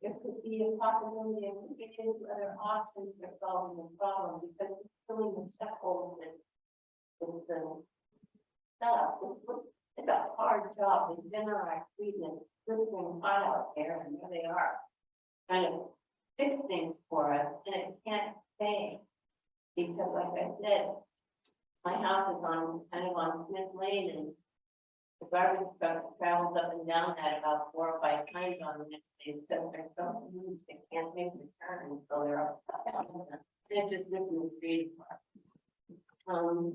there could be a possibility of looking into other options for solving the problem, because it's filling the check holes with the stuff. It's a hard job. They've been on our street and listening hot out there, and here they are trying to fix things for us, and it can't stay. Because like I said, my house is on kind of on Smith Lane, and the garbage truck travels up and down that about 4 or 5 times on it. Because they're so huge, they can't make the turn, so they're up. It's just ripping the street apart.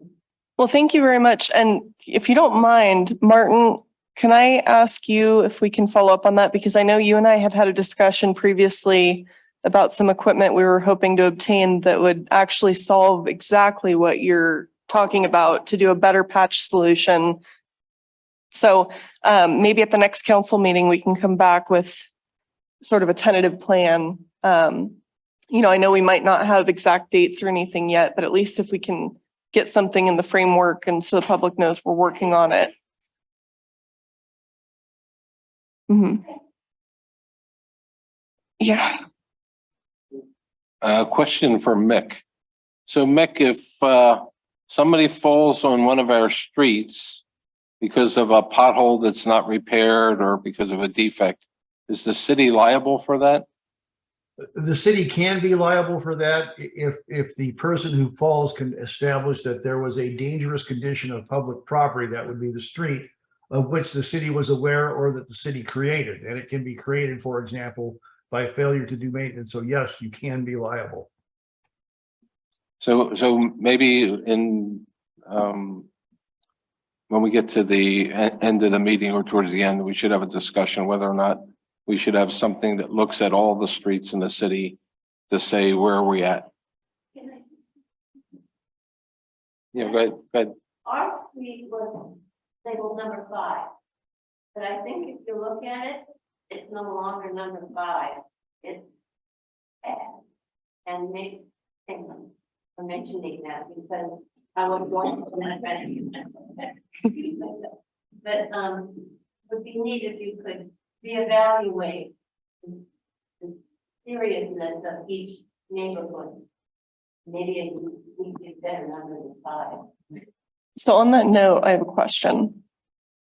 Well, thank you very much. And if you don't mind, Martin, can I ask you if we can follow up on that? Because I know you and I had had a discussion previously about some equipment we were hoping to obtain that would actually solve exactly what you're talking about to do a better patch solution. So maybe at the next council meeting, we can come back with sort of a tentative plan. You know, I know we might not have exact dates or anything yet, but at least if we can get something in the framework and so the public knows we're working on it. Yeah. Question for Mick. So Mick, if somebody falls on one of our streets because of a pothole that's not repaired or because of a defect, is the city liable for that? The city can be liable for that if the person who falls can establish that there was a dangerous condition of public property, that would be the street, of which the city was aware or that the city created. And it can be created, for example, by failure to do maintenance. So yes, you can be liable. So maybe in when we get to the end of the meeting or towards the end, we should have a discussion whether or not we should have something that looks at all the streets in the city to say, where are we at? Yeah, go ahead. Our street was labeled number 5, but I think if you look at it, it's no longer number 5. It's bad. And maybe, thank you for mentioning that, because I was going to but would be neat if you could reevaluate the seriousness of each neighborhood. Maybe we get better number than 5. So on that note, I have a question.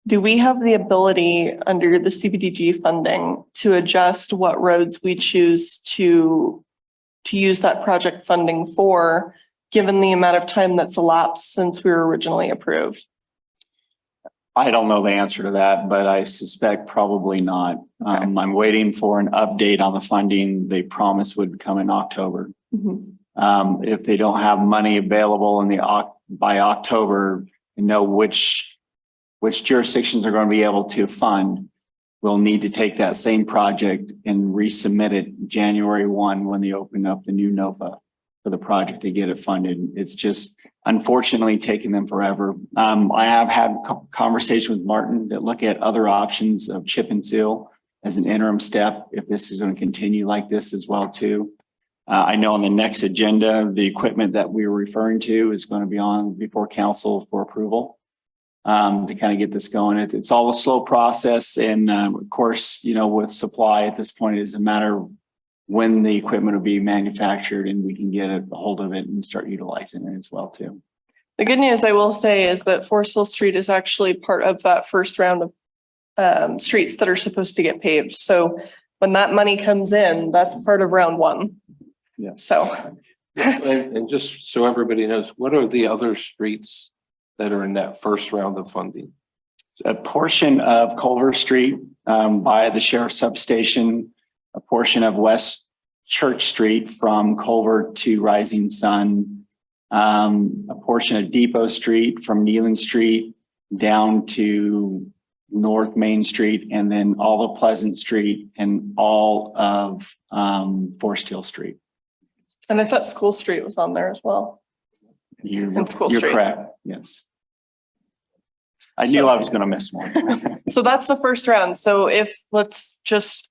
Do we have the ability under the CBDG funding to adjust what roads we choose to use that project funding for, given the amount of time that's elapsed since we were originally approved? I don't know the answer to that, but I suspect probably not. I'm waiting for an update on the funding. They promised would come in October. If they don't have money available by October and know which jurisdictions are going to be able to fund, we'll need to take that same project and resubmit it January 1 when they open up the new NOFA for the project to get it funded. It's just unfortunately taking them forever. I have had conversation with Martin that look at other options of chip and seal as an interim step if this is going to continue like this as well too. I know on the next agenda, the equipment that we were referring to is going to be on before council for approval to kind of get this going. It's all a slow process. And of course, you know, with supply at this point, it is a matter of when the equipment will be manufactured and we can get a hold of it and start utilizing it as well too. The good news I will say is that Forest Hill Street is actually part of that first round of streets that are supposed to get paved. So when that money comes in, that's part of round 1. Yeah. So. And just so everybody knows, what are the other streets that are in that first round of funding? A portion of Culver Street by the sheriff's substation, a portion of West Church Street from Culver to Rising Sun, a portion of Depot Street from Neelan Street down to North Main Street, and then all of Pleasant Street and all of Forest Hill Street. And I thought School Street was on there as well. You're And School you're Street. correct. Yes. I knew So- I was going to miss one. So that's the first round. So if, let's just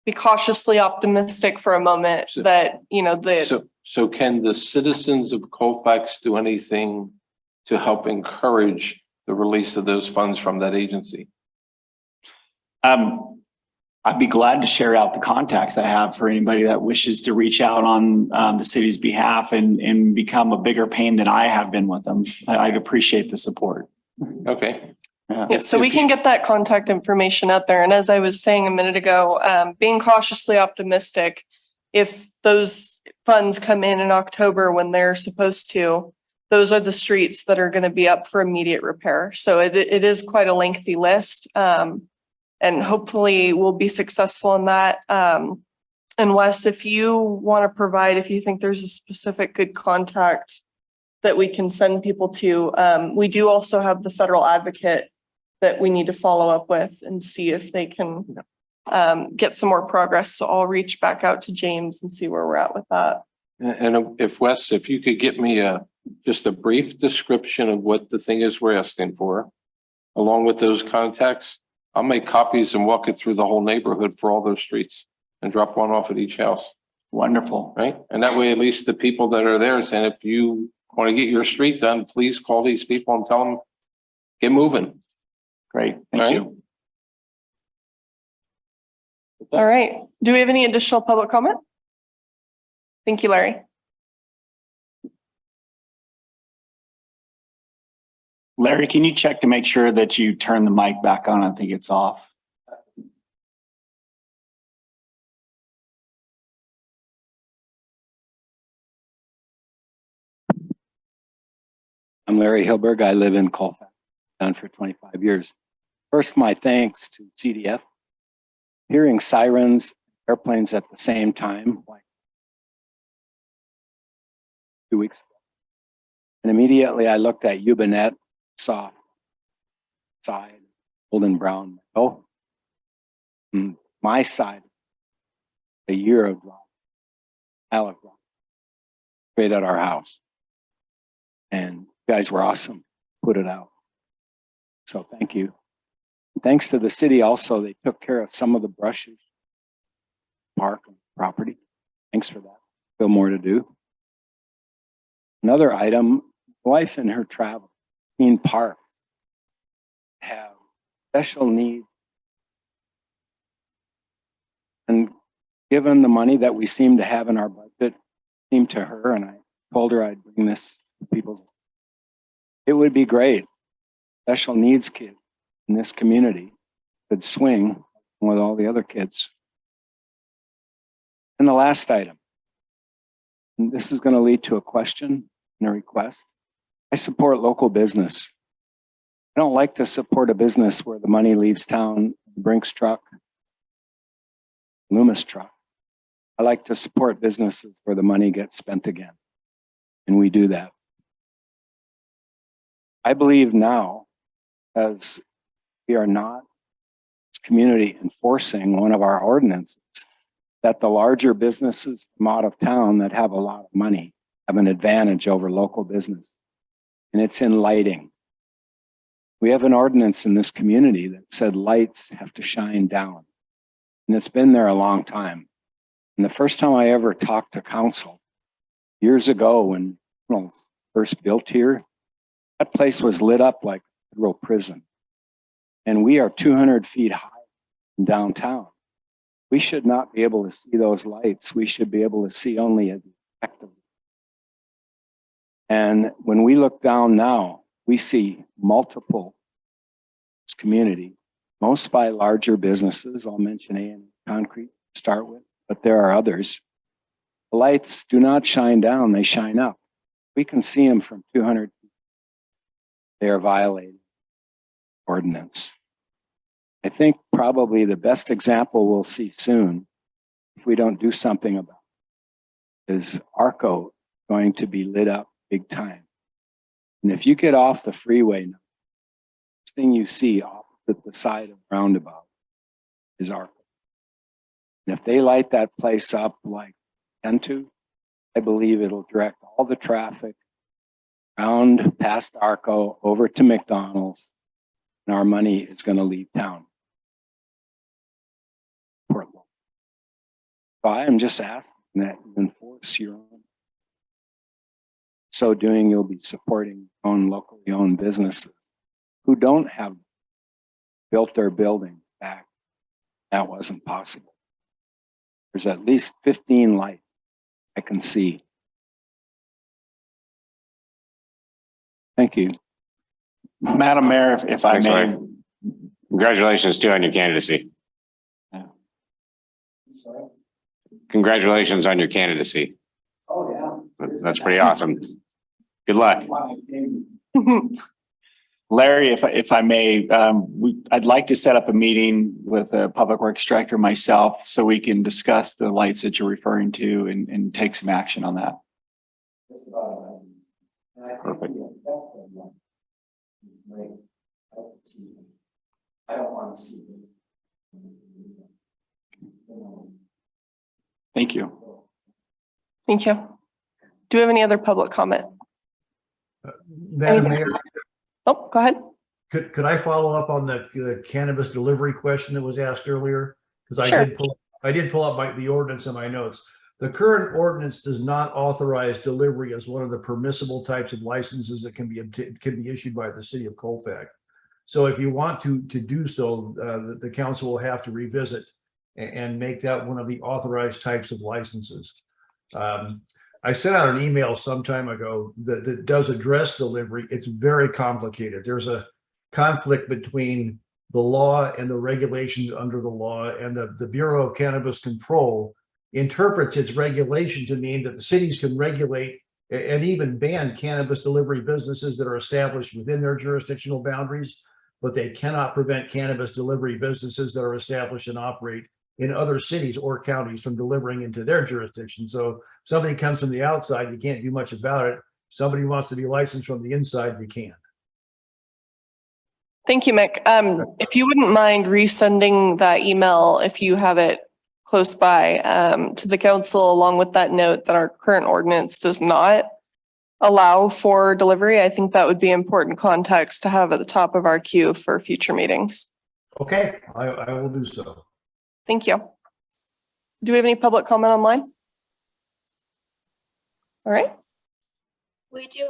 be cautiously optimistic for a moment So- that, you know, the, So can the citizens of Colfax do anything to help encourage the release of those funds from that agency? I'd be glad to share out the contacts I have for anybody that wishes to reach out on the city's behalf and become a bigger pain than I have been with them. I'd appreciate the support. Okay. yeah, so we can get that contact information out there. And as I was saying a minute ago, being cautiously optimistic, if those funds come in October when they're supposed to, those are the streets that are going to be up for immediate repair. So it is quite a lengthy list. And hopefully we'll be successful in that. And Wes, if you want to provide, if you think there's a specific good contact that we can send people to, we do also have the federal advocate that we need to follow up with and see if they can get some more progress. So I'll reach back out to James and see where we're at with that. And if Wes, if you could get me just a brief description of what the thing is we're asking for, along with those contacts, I'll make copies and walk it through the whole neighborhood for all those streets and drop one off at each house. Wonderful. Right? And that way, at least the people that are there saying, if you want to get your street done, please call these people and tell them, get moving. Great. Thank Right? you. All right. Do we have any additional public comment? Thank you, Larry. Larry, can you check to make sure that you turn the mic back on? I think it's off. I'm Larry Hilberg. I live in Colfax, done for 25 years. First, my thanks to CDF. Hearing sirens, airplanes at the same time, like 2 weeks ago. And immediately I looked at Ubinet, saw side, golden brown. Oh, my side, a year of drop, Alec drop, straight at our house. And you guys were awesome, put it out. So thank you. And thanks to the city also, they took care of some of the brushes, park and property. Thanks for that. Still more to do. Another item, wife and her travel in parks have special needs. And given the money that we seem to have in our budget, seemed to her, and I told her I'd bring this to people's, it would be great. Special needs kids in this community could swing with all the other kids. And the last item, and this is going to lead to a question and a request. I support local business. I don't like to support a business where the money leaves town, Brinks truck, Loomis truck. I like to support businesses where the money gets spent again. And we do that. I believe now, as we are not as a community enforcing one of our ordinances, that the larger businesses from out of town that have a lot of money have an advantage over local business. And it's in lighting. We have an ordinance in this community that said lights have to shine down. And it's been there a long time. And the first time I ever talked to council, years ago when McDonald's first built here, that place was lit up like a federal prison. And we are 200 feet high in downtown. We should not be able to see those lights. We should be able to see only the effect of them. And when we look down now, we see multiple community, most by larger businesses. I'll mention A&E Concrete to start with, but there are others. The lights do not shine down, they shine up. We can see them from 200 feet. They are violating ordinance. I think probably the best example we'll see soon, if we don't do something about is Arco going to be lit up big time. And if you get off the freeway, first thing you see opposite the side of the roundabout is Arco. And if they light that place up like N2, I believe it'll direct all the traffic around past Arco over to McDonald's, and our money is going to leave town. So I am just asking that you enforce your own. So doing, you'll be supporting your own locally owned businesses who don't have built their buildings back. That wasn't possible. There's at least 15 lights I can see. Thank you. Madam Mayor, if I Thanks, may. Larry. Congratulations too on your candidacy. Congratulations on your candidacy. Oh, yeah. That's pretty awesome. Good luck. Larry, if I may, I'd like to set up a meeting with the Public Works Director, myself, so we can discuss the lights that you're referring to and take some action on that. Perfect. I don't want to see it. Thank you. Thank you. Do we have any other public comment? Madam Mayor, Oh, go ahead. could I follow up on the cannabis delivery question that was asked earlier? Because Sure. I did pull up the ordinance in my notes. The current ordinance does not authorize delivery as one of the permissible types of licenses that can be issued by the city of Colfax. So if you want to do so, the council will have to revisit and make that one of the authorized types of licenses. I sent out an email some time ago that does address delivery. It's very complicated. There's a conflict between the law and the regulations under the law, and the Bureau of Cannabis Control interprets its regulation to mean that the cities can regulate and even ban cannabis delivery businesses that are established within their jurisdictional boundaries, but they cannot prevent cannabis delivery businesses that are established and operate in other cities or counties from delivering into their jurisdiction. So if somebody comes from the outside, you can't do much about it. Somebody wants to be licensed from the inside, you can. Thank you, Mick. If you wouldn't mind resending that email, if you have it close by, to the council, along with that note that our current ordinance does not allow for delivery, I think that would be important context to have at the top of our queue for future meetings. Okay, I will do so. Thank you. Do we have any public comment online? All right. We do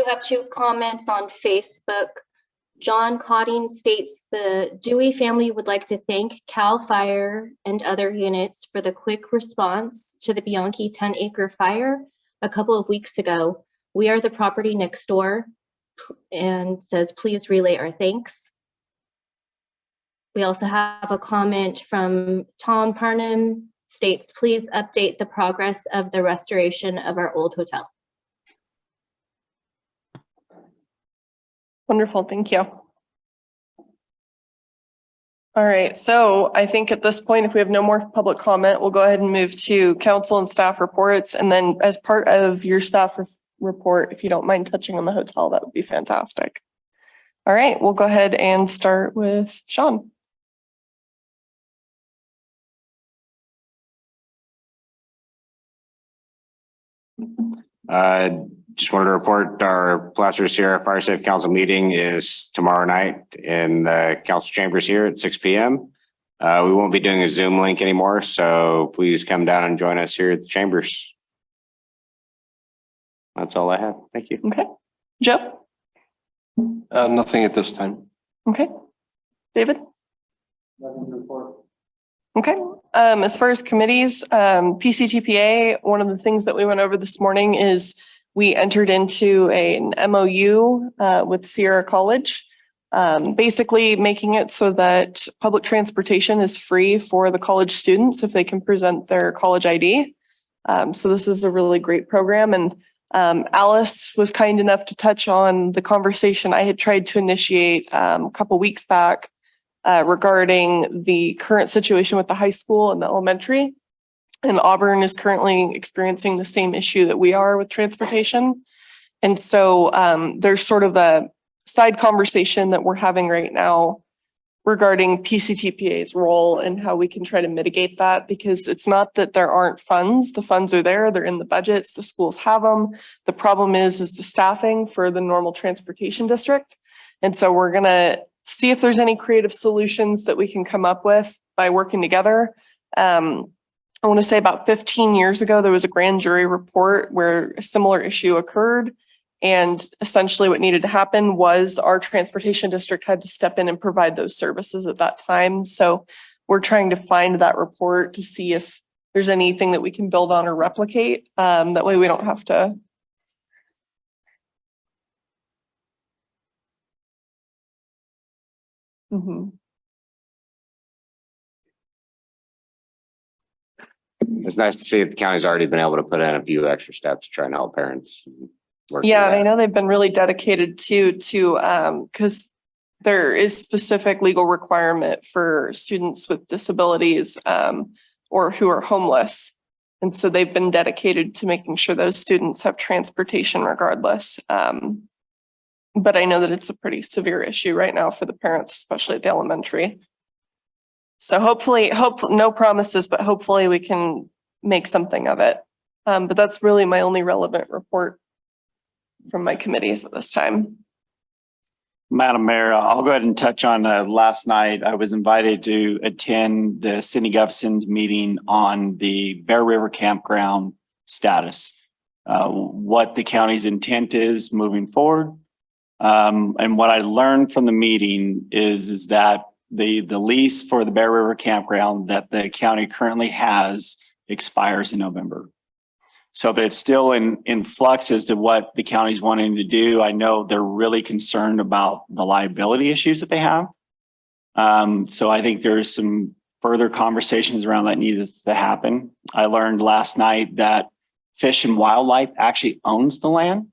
have two comments on Facebook. John Cotting states the Dewey family would like to thank CAL FIRE and other units for the quick response to the Bianchi 10-acre fire a couple of weeks ago. We are the property next door, and says, please relay our thanks. We also have a comment from Tom Parnham, states, please update the progress of the restoration of our old hotel. Wonderful, thank you. All right, so I think at this point, if we have no more public comment, we'll go ahead and move to council and staff reports. And then as part of your staff report, if you don't mind touching on the hotel, that would be fantastic. All right, we'll go ahead and start with Sean. Just wanted to report our Placer Sierra Fire Safe Council meeting is tomorrow night in the council chambers here at 6 p.m. We won't be doing a Zoom link anymore, so please come down and join us here at the chambers. That's all I have. Thank you. Okay. Joe? Nothing at this time. Okay. David? Nothing to report. Okay. As far as committees, PCTPA, one of the things that we went over this morning is we entered into an MOU with Sierra College, basically making it so that public transportation is free for the college students if they can present their college ID. So this is a really great program. And Alice was kind enough to touch on the conversation I had tried to initiate a couple weeks back regarding the current situation with the high school and the elementary. And Auburn is currently experiencing the same issue that we are with transportation. And so there's sort of a side conversation that we're having right now regarding PCTPA's role and how we can try to mitigate that, because it's not that there aren't funds. The funds are there, they're in the budgets, the schools have them. The problem is the staffing for the normal transportation district. And so we're gonna see if there's any creative solutions that we can come up with by working together. I want to say about 15 years ago, there was a grand jury report where a similar issue occurred. And essentially what needed to happen was our transportation district had to step in and provide those services at that time. So we're trying to find that report to see if there's anything that we can build on or replicate. That way we don't have to. Mm-hmm. It's nice to see that the county's already been able to put in a few extra steps to try and help parents. Work through Yeah, and I that. know they've been really dedicated to because there is specific legal requirement for students with disabilities or who are homeless. And so they've been dedicated to making sure those students have transportation regardless. But I know that it's a pretty severe issue right now for the parents, especially at the elementary. So hopefully, no promises, but hopefully we can make something of it. But that's really my only relevant report from my committees at this time. Madam Mayor, I'll go ahead and touch on last night. I was invited to attend the Cindy Guffson's meeting on the Bear River Campground status, what the county's intent is moving forward. And what I learned from the meeting is that the lease for the Bear River Campground that the county currently has expires in November. So that's still in flux as to what the county's wanting to do. I know they're really concerned about the liability issues that they have. So I think there's some further conversations around that needed to happen. I learned last night that Fish and Wildlife actually owns the land.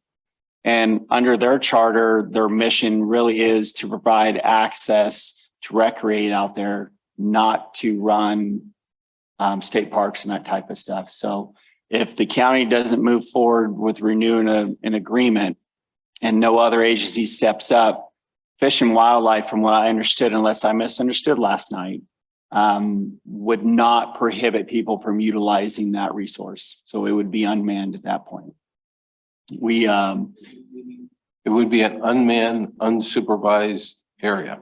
And under their charter, their mission really is to provide access to recreate out there, not to run state parks and that type of stuff. So if the county doesn't move forward with renewing an agreement and no other agency steps up, Fish and Wildlife, from what I understood, unless I misunderstood last night, would not prohibit people from utilizing that resource. So it would be unmanned at that point. It would be an unmanned, unsupervised area.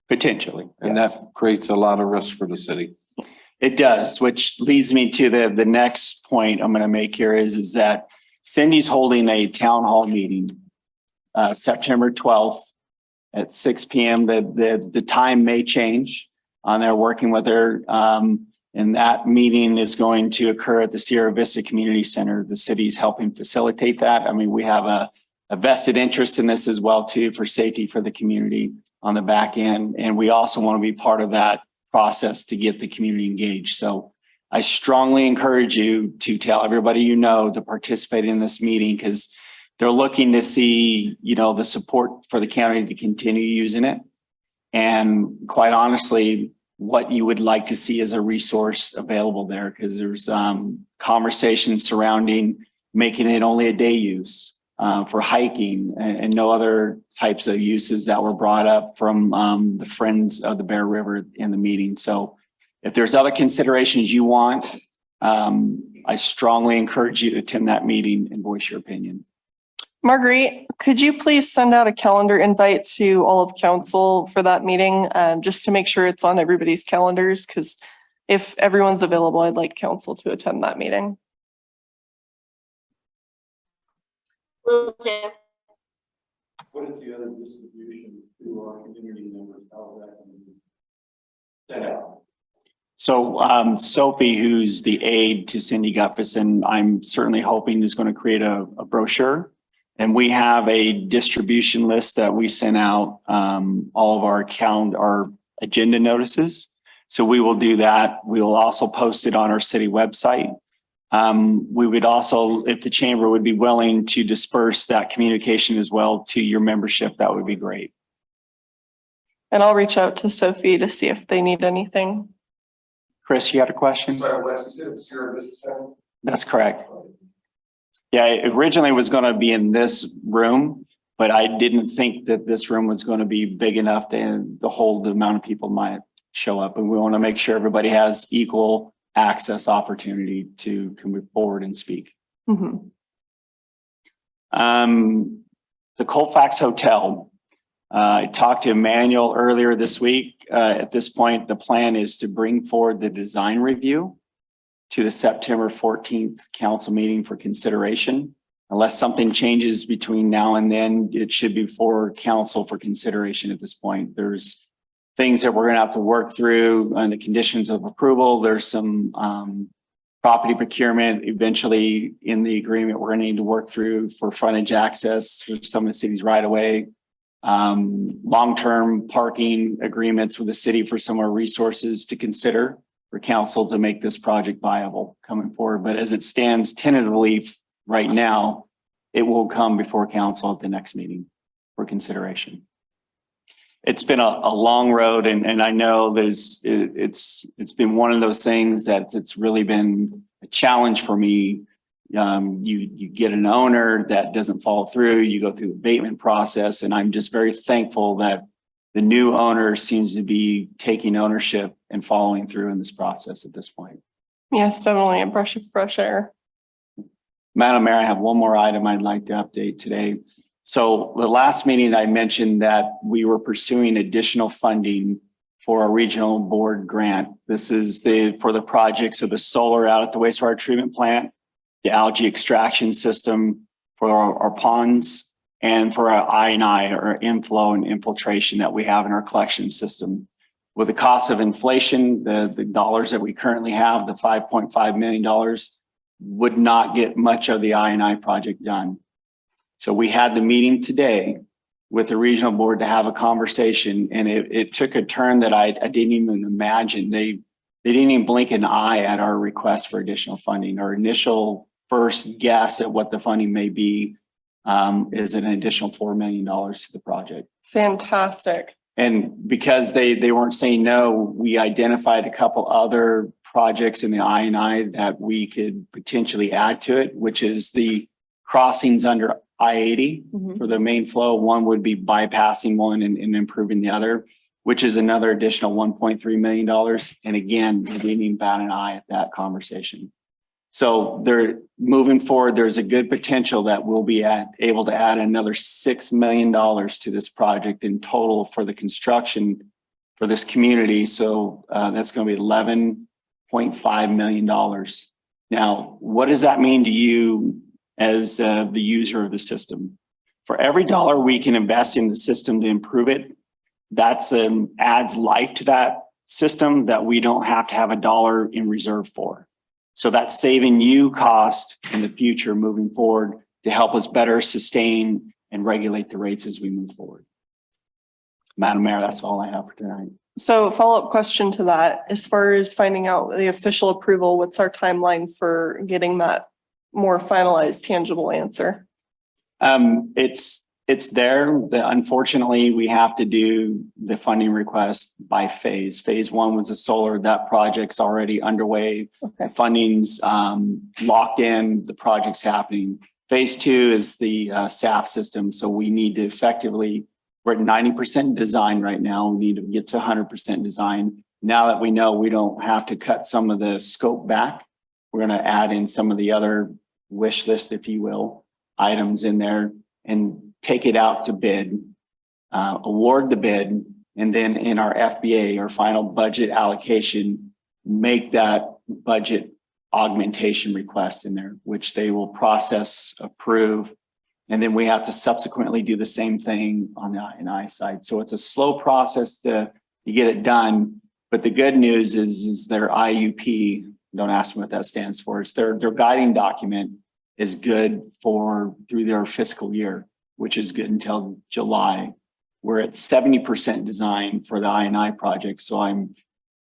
Potentially. And yes. that creates a lot of risk for the city. It does, which leads me to the next point I'm going to make here is that Cindy's holding a town hall meeting September 12th at 6 p.m. The time may change on there working with her. And that meeting is going to occur at the Sierra Vista Community Center. The city's helping facilitate that. I mean, we have a vested interest in this as well too, for safety for the community on the back end. And we also want to be part of that process to get the community engaged. So I strongly encourage you to tell everybody you know to participate in this meeting, because they're looking to see, the support for the county to continue using it. And quite honestly, what you would like to see as a resource available there, because there's conversations surrounding making it only a day use for hiking and no other types of uses that were brought up from the Friends of the Bear River in the meeting. So if there's other considerations you want, I strongly encourage you to attend that meeting and voice your opinion. Marguerite, could you please send out a calendar invite to all of council for that meeting, just to make sure it's on everybody's calendars? Because if everyone's available, I'd like council to attend that meeting. Will do. What is the other distribution to our community members? How is that going to be set out? So Sophie, who's the aide to Cindy Gufferson, I'm certainly hoping is going to create a brochure. And we have a distribution list that we sent out, all of our agenda notices. So we will do that. We will also post it on our city website. We would also, if the chamber would be willing to disperse that communication as well to your membership, that would be great. And I'll reach out to Sophie to see if they need anything. Chris, you had a question? That's correct. Yeah, it originally was going to be in this room, but I didn't think that this room was going to be big enough to hold the amount of people might show up. And we want to make sure everybody has equal access opportunity to come forward and speak. Mhm. The Colfax Hotel. I talked to Emmanuel earlier this week. At this point, the plan is to bring forward the design review to the September 14th council meeting for consideration. Unless something changes between now and then, it should be for council for consideration at this point. There's things that we're going to have to work through on the conditions of approval. There's some property procurement eventually in the agreement we're going to need to work through for frontage access for some of the city's right of way. Long-term parking agreements with the city for some more resources to consider for council to make this project viable coming forward. But as it stands tentatively right now, it will come before council at the next meeting for consideration. It's been a long road, and I know it's been one of those things that it's really been a challenge for me. You get an owner that doesn't follow through, you go through the abatement process, and I'm just very thankful that the new owner seems to be taking ownership and following through in this process at this point. Yes, definitely a breath of fresh air. Madam Mayor, I have one more item I'd like to update today. So the last meeting I mentioned that we were pursuing additional funding for a regional board grant. This is for the projects of the solar out at the wastewater treatment plant, the algae extraction system for our ponds, and for our I&I, or inflow and infiltration that we have in our collection system. With the cost of inflation, the dollars that we currently have, the $5.5 million, would not get much of the I&I project done. So we had the meeting today with the regional board to have a conversation, and it took a turn that I didn't even imagine. They didn't even blink an eye at our request for additional funding. Our initial first guess at what the funding may be is an additional $4 million to the project. Fantastic. And because they weren't saying no, we identified a couple other projects in the I&I that we could potentially add to it, which is the crossings under I-80 for the main flow. One would be bypassing one and improving the other, which is another additional $1.3 million. And again, we didn't even bat an eye at that conversation. So they're moving forward. There's a good potential that we'll be able to add another $6 million to this project in total for the construction for this community. So that's going to be $11.5 million. Now, what does that mean to you as the user of the system? For every dollar we can invest in the system to improve it, that's adds life to that system that we don't have to have a dollar in reserve for. So that's saving you cost in the future moving forward to help us better sustain and regulate the rates as we move forward. Madam Mayor, that's all I have for tonight. So follow-up question to that, as far as finding out the official approval, what's our timeline for getting that more finalized, tangible answer? It's there. Unfortunately, we have to do the funding request by phase. Phase one was the solar. That project's already underway. Okay. Funding's locked in. The project's happening. Phase two is the SAF system. So we need to effectively, we're at 90% design right now. We need to get to 100% design. Now that we know we don't have to cut some of the scope back, we're going to add in some of the other wish list, if you will, items in there and take it out to bid, award the bid, and then in our FBA, our final budget allocation, make that budget augmentation request in there, which they will process, approve, and then we have to subsequently do the same thing on the I&I side. So it's a slow process to get it done, but the good news is their IUP, don't ask me what that stands for, it's their guiding document is good for through their fiscal year, which is good until July. We're at 70% design for the I&I project. So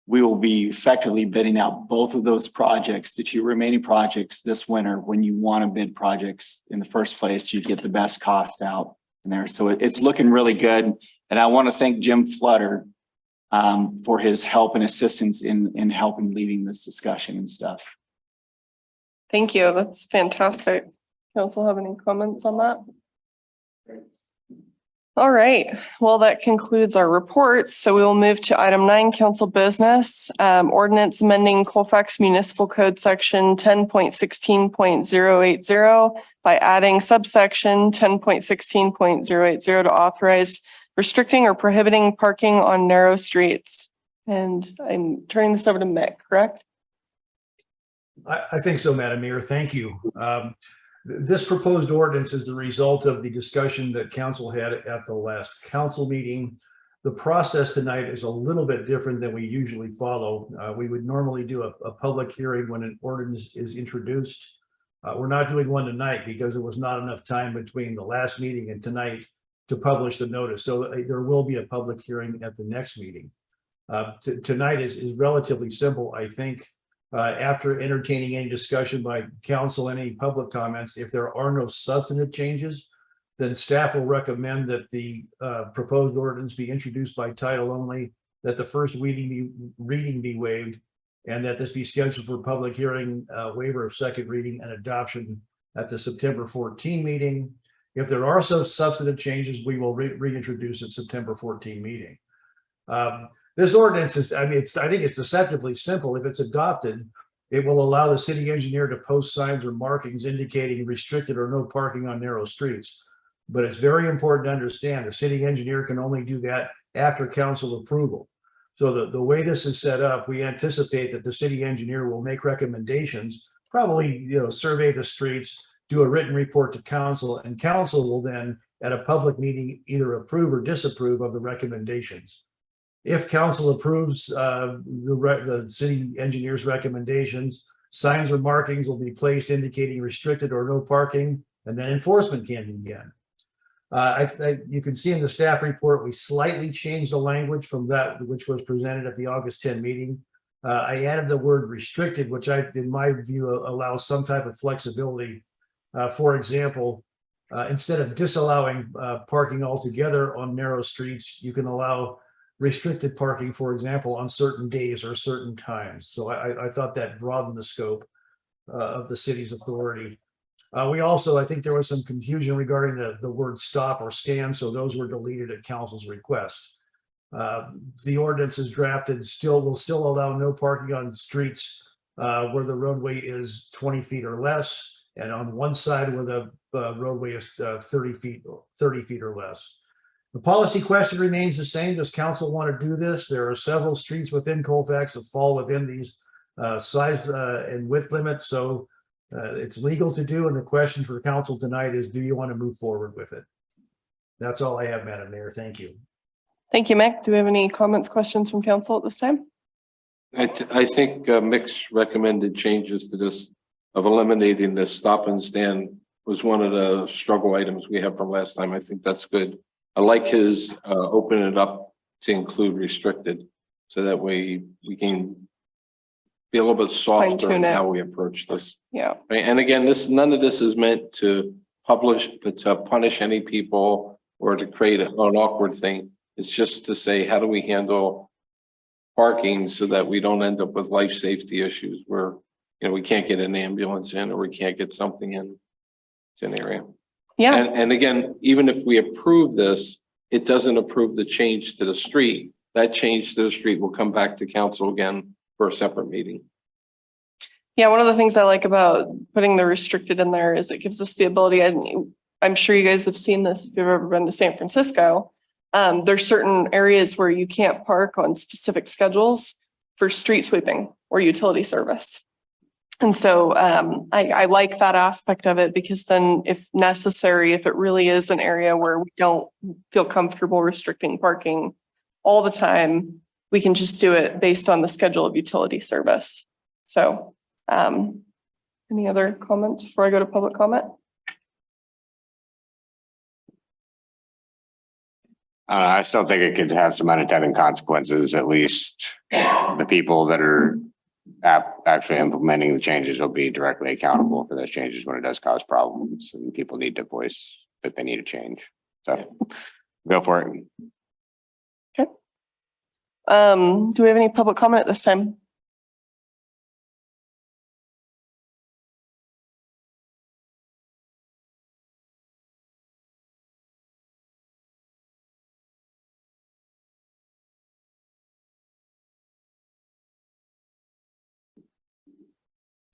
we will be effectively bidding out both of those projects, the two remaining projects this winter. When you want to bid projects in the first place, you get the best cost out in there. So it's looking really good. And I want to thank Jim Flutter for his help and assistance in helping leading this discussion and stuff. Thank you. That's fantastic. Council have any comments on that? All right. Well, that concludes our reports. So we will move to item 9, council business. Ordinance amending Colfax Municipal Code Section 10.16.080 by adding subsection 10.16.080 to authorize restricting or prohibiting parking on narrow streets. And I'm turning this over to Mick, correct? I think so, Madam Mayor. Thank you. This proposed ordinance is the result of the discussion that council had at the last council meeting. The process tonight is a little bit different than we usually follow. We would normally do a public hearing when an ordinance is introduced. We're not doing one tonight because there was not enough time between the last meeting and tonight to publish the notice. So there will be a public hearing at the next meeting. Tonight is relatively simple, I think. After entertaining any discussion by council, any public comments, if there are no substantive changes, then staff will recommend that the proposed ordinance be introduced by title only, that the first reading be waived, and that this be scheduled for public hearing, waiver of second reading and adoption at the September 14 meeting. If there are some substantive changes, we will reintroduce at September 14 meeting. This ordinance is, I think it's deceptively simple. If it's adopted, it will allow the city engineer to post signs or markings indicating restricted or no parking on narrow streets. But it's very important to understand the city engineer can only do that after council approval. So the way this is set up, we anticipate that the city engineer will make recommendations, probably, survey the streets, do a written report to council, and council will then at a public meeting either approve or disapprove of the recommendations. If council approves the city engineer's recommendations, signs or markings will be placed indicating restricted or no parking, and then enforcement can begin. You can see in the staff report, we slightly changed the language from that which was presented at the August 10 meeting. I added the word restricted, which in my view, allows some type of flexibility. For example, instead of disallowing parking altogether on narrow streets, you can allow restricted parking, for example, on certain days or certain times. So I thought that broadened the scope of the city's authority. We also, I think there was some confusion regarding the word stop or stand, so those were deleted at council's request. The ordinance is drafted will still allow no parking on streets where the roadway is 20 feet or less, and on one side where the roadway is 30 feet or less. The policy question remains the same. Does council want to do this? There are several streets within Colfax that fall within these size and width limits, so it's legal to do. And the question for council tonight is, do you want to move forward with it? That's all I have, Madam Mayor. Thank you. Thank you, Mick. Do we have any comments, questions from council at this time? I think Mick's recommended changes to this of eliminating the stop and stand was one of the struggle items we have from last time. I think that's good. I like his open it up to include restricted, so that way we can be a little bit softer in how we approach this. Yeah. Right? And again, none of this is meant to punish any people or to create an awkward thing. It's just to say, how do we handle parking so that we don't end up with life safety issues where, we can't get an ambulance in or we can't get something in to an area. Yeah. And again, even if we approve this, it doesn't approve the change to the street. That change to the street will come back to council again for a separate meeting. Yeah, one of the things I like about putting the restricted in there is it gives us the ability, I'm sure you guys have seen this if you've ever been to San Francisco. There's certain areas where you can't park on specific schedules for street sweeping or utility service. And so I like that aspect of it, because then if necessary, if it really is an area where we don't feel comfortable restricting parking all the time, we can just do it based on the schedule of utility service. So any other comments before I go to public comment? I still think it could have some unintended consequences. At least the people that are actually implementing the changes will be directly accountable for those changes when it does cause problems, and people need to voice that they need a change. So go for it. Okay. Do we have any public comment at this time?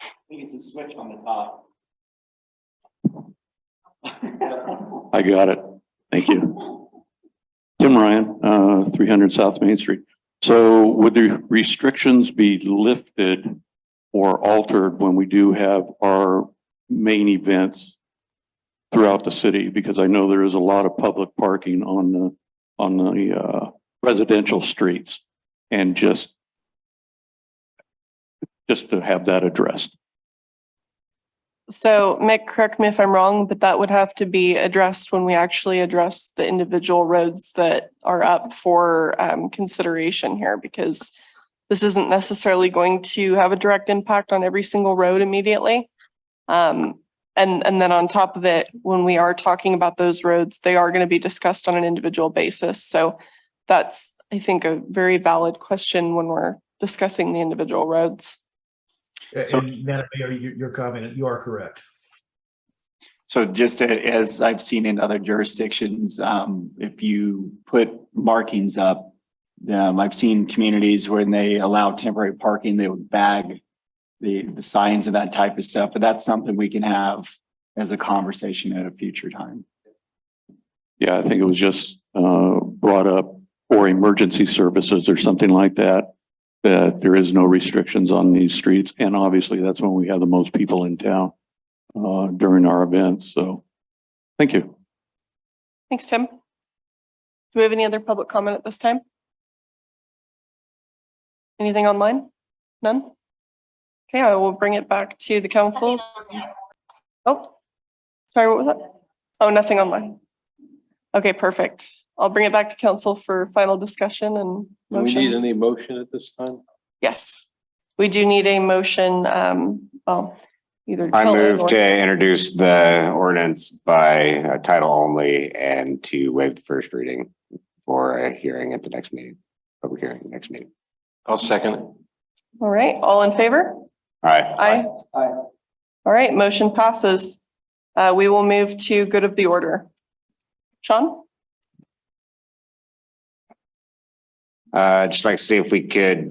I think it's a switch on the top. I got it. Thank you. Tim Ryan, 300 South Main Street. So would the restrictions be lifted or altered when we do have our main events throughout the city? Because I know there is a lot of public parking on the residential streets, and just to have that addressed. So Mick, correct me if I'm wrong, but that would have to be addressed when we actually address the individual roads that are up for consideration here, because this isn't necessarily going to have a direct impact on every single road immediately. And then on top of it, when we are talking about those roads, they are going to be discussed on an individual basis. So that's, I think, a very valid question when we're discussing the individual roads. And Madam Mayor, your comment, you are correct. So just as I've seen in other jurisdictions, if you put markings up, I've seen communities when they allow temporary parking, they would bag the signs and that type of stuff. But that's something we can have as a conversation at a future time. Yeah, I think it was just brought up for emergency services or something like that, that there is no restrictions on these streets. And obviously that's when we have the most people in town during our events. So thank you. Thanks, Tim. Do we have any other public comment at this time? Anything online? None? Okay, I will bring it back to the council. Oh, sorry, what was that? Oh, nothing online. Okay, perfect. I'll bring it back to council for final discussion and Do we need motion. any motion at this time? Yes, we do need a motion, well, either. I Kelly move or- to introduce the ordinance by title only and to waive the first reading for a hearing at the next meeting, public hearing next meeting. I'll second it. All right, all in favor? All right. Aye. All right, motion passes. We will move to good of the order. Sean? Just like to see if we could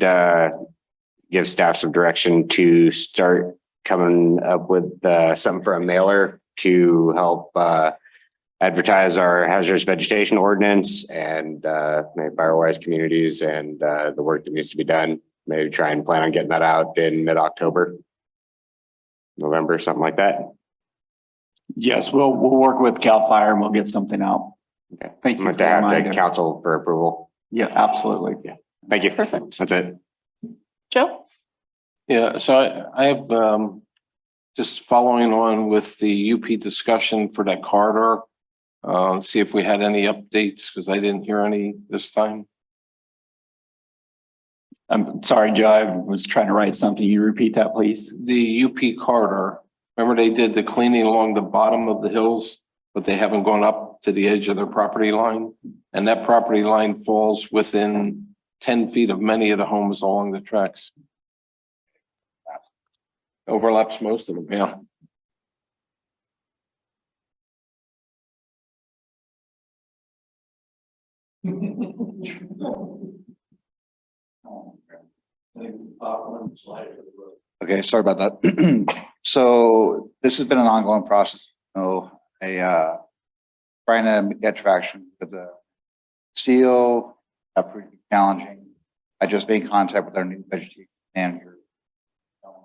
give staff some direction to start coming up with something for a mailer to help advertise our hazardous vegetation ordinance and maybe firewise communities and the work that needs to be done. Maybe try and plan on getting that out in mid-October, November, something like that. Yes, we'll work with CAL FIRE and we'll get something out. Okay. Thank you I'm for going the to have reminder. to council for approval. Yeah, absolutely. Yeah. Thank you. Perfect. That's it. Joe? Yeah, so I have just following on with the UP discussion for that corridor. See if we had any updates because I didn't hear any this time. I'm sorry, Joe, I was trying to write something. You repeat that, please? The UP corridor, remember they did the cleaning along the bottom of the hills, but they haven't gone up to the edge of their property line. And that property line falls within 10 feet of many of the homes along the tracks. Overlaps most of them, yeah. Okay, sorry about that. So this has been an ongoing process. Trying to get traction with the steel, pretty challenging. I just made contact with our new vegetation manager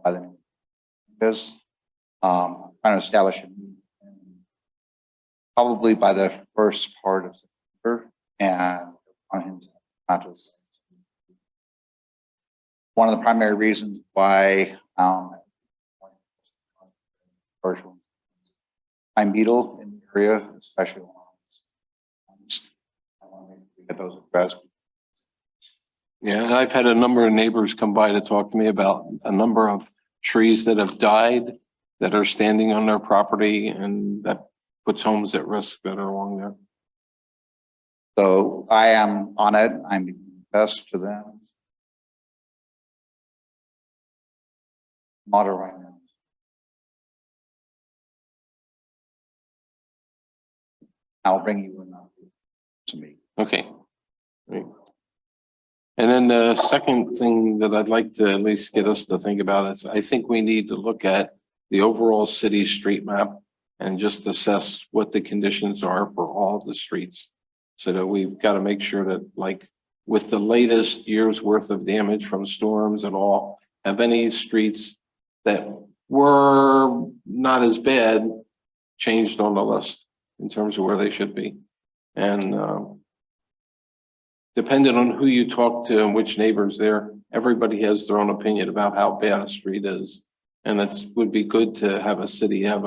by the name of this. Trying to establish a meeting probably by the first part of September, and on him to not just one of the primary reasons why pine beetle in the area, especially I want to get those addressed. Yeah, and I've had a number of neighbors come by to talk to me about a number of trees that have died that are standing on their property, and that puts homes at risk that are along there. So I am on it. I'm best to them. Model right now. I'll bring you in to me. Okay. Great. And then the second thing that I'd like to at least get us to think about is I think we need to look at the overall city street map and just assess what the conditions are for all of the streets. So that we've got to make sure that, like, with the latest year's worth of damage from storms and all, have any streets that were not as bad changed on the list in terms of where they should be. And depending on who you talk to and which neighbors there, everybody has their own opinion about how bad a street is. And it would be good to have a city have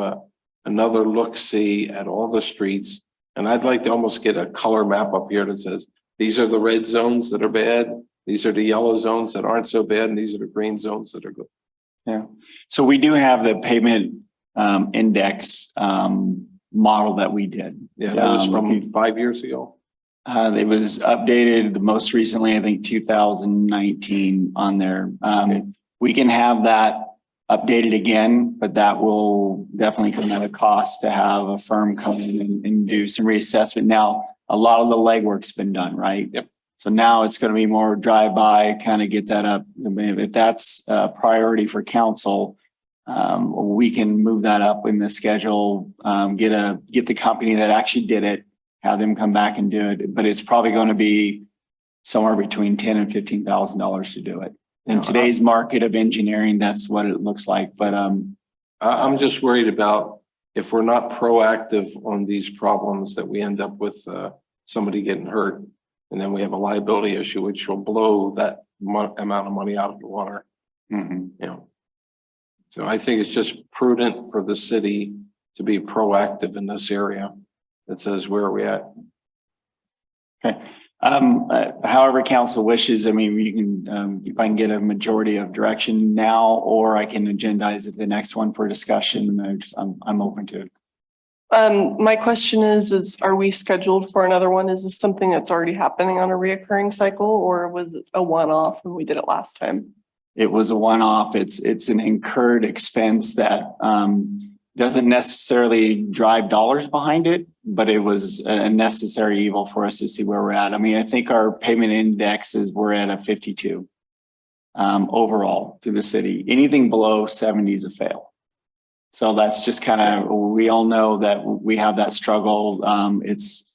another look-see at all the streets. And I'd like to almost get a color map up here that says, these are the red zones that are bad, these are the yellow zones that aren't so bad, and these are the green zones that are good. Yeah. So we do have the pavement index model that we did. Yeah, that was from 5 years ago. It was updated the most recently, I think 2019 on there. We can have that updated again, but that will definitely come at a cost to have a firm come in and do some reassessment. Now, a lot of the legwork's been done, right? Yep. So now it's going to be more drive-by, kind of get that up. If that's a priority for council, we can move that up in the schedule, get the company that actually did it, have them come back and do it. But it's probably going to be somewhere between $10,000 and $15,000 to do it. In today's market of engineering, that's what it looks like. But I'm just worried about if we're not proactive on these problems, that we end up with somebody getting hurt, and then we have a liability issue, which will blow that amount of money out of the water. mm-hmm. You know, so I think it's just prudent for the city to be proactive in this area. That says, where are we at? Okay. However council wishes, I mean, you can, if I can get a majority of direction now, or I can agendize it the next one for discussion. I'm open to it. My question is are we scheduled for another one? Is this something that's already happening on a reoccurring cycle, or was it a one-off when we did it last time? It was a one-off. It's an incurred expense that doesn't necessarily drive dollars behind it, but it was a necessary evil for us to see where we're at. I mean, I think our payment indexes were at a 52 overall to the city. Anything below 70 is a fail. So that's just kind of, we all know that we have that struggle. It's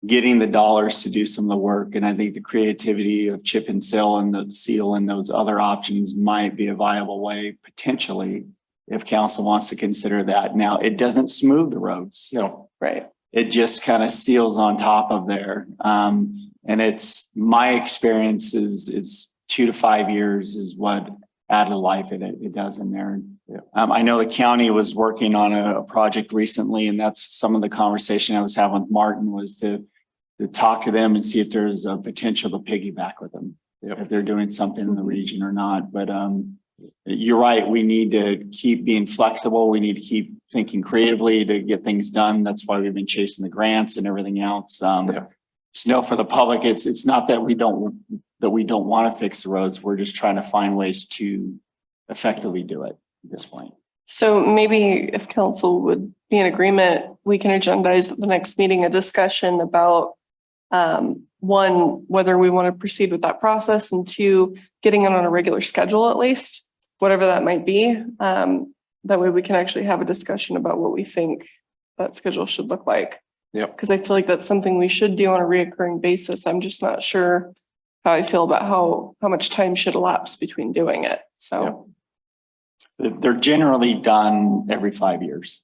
getting the dollars to do some of the work. And I think the creativity of chip and seal and those other options might be a viable way potentially, if council wants to consider that. Now, it doesn't smooth the roads. No, right. It just kind of seals on top of there. And it's my experience is it's 2 to 5 years is what added life it does in there. Yeah. I know the county was working on a project recently, and that's some of the conversation I was having with Martin was to talk to them and see if there's a potential to piggyback with them, if they're doing something in the region or not. But you're right. We need to keep being flexible. We need to keep thinking creatively to get things done. That's why we've been chasing the grants and everything else. Just know for the public, it's not that we don't want to fix the roads. We're just trying to find ways to effectively do it at this point. So maybe if council would be in agreement, we can agendize at the next meeting a discussion about one, whether we want to proceed with that process, and two, getting it on a regular schedule, at least, whatever that might be. That way we can actually have a discussion about what we think that schedule should look like. Yep. Because I feel like that's something we should do on a reoccurring basis. I'm just not sure how I feel about how much time should elapse between doing it. So they're generally done every 5 years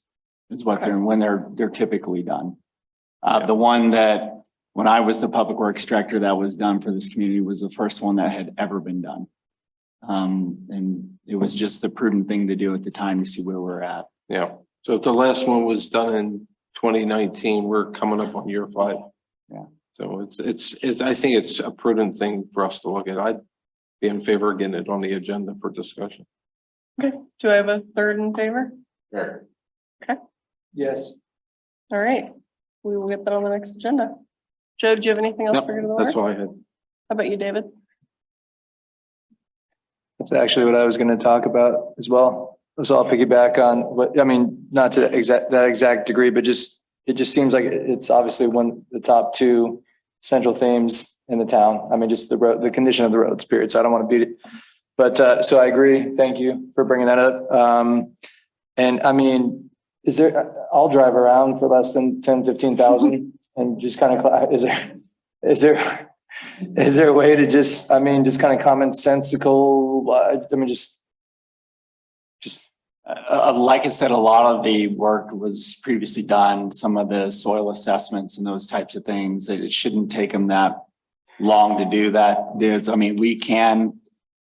is what when they're typically done. The one that when I was the public works director that was done for this community was the first one that had ever been done. And it was just the prudent thing to do at the time to see where we're at. Yeah. So if the last one was done in 2019, we're coming up on year 5. Yeah. So it's I think it's a prudent thing for us to look at. I'd be in favor of getting it on the agenda for discussion. okay. Do I have a third in favor? Sure. Okay. Yes. All right. We will get that on the next agenda. Joe, do you have anything else for good of the That's order? all I had. How about you, David? That's actually what I was going to talk about as well. So I'll piggyback on what, I mean, not to that exact degree, but it just seems like it's obviously one of the top two central themes in the town. I mean, just the condition of the roads, period. So I don't want to beat it. But so I agree. Thank you for bringing that up. And I mean, I'll drive around for less than 10, 15,000 and just kind of, is there a way to just kind of commonsensical, I mean, just. Like I said, a lot of the work was previously done, some of the soil assessments and those types of things. It shouldn't take them that long to do that. I mean, we can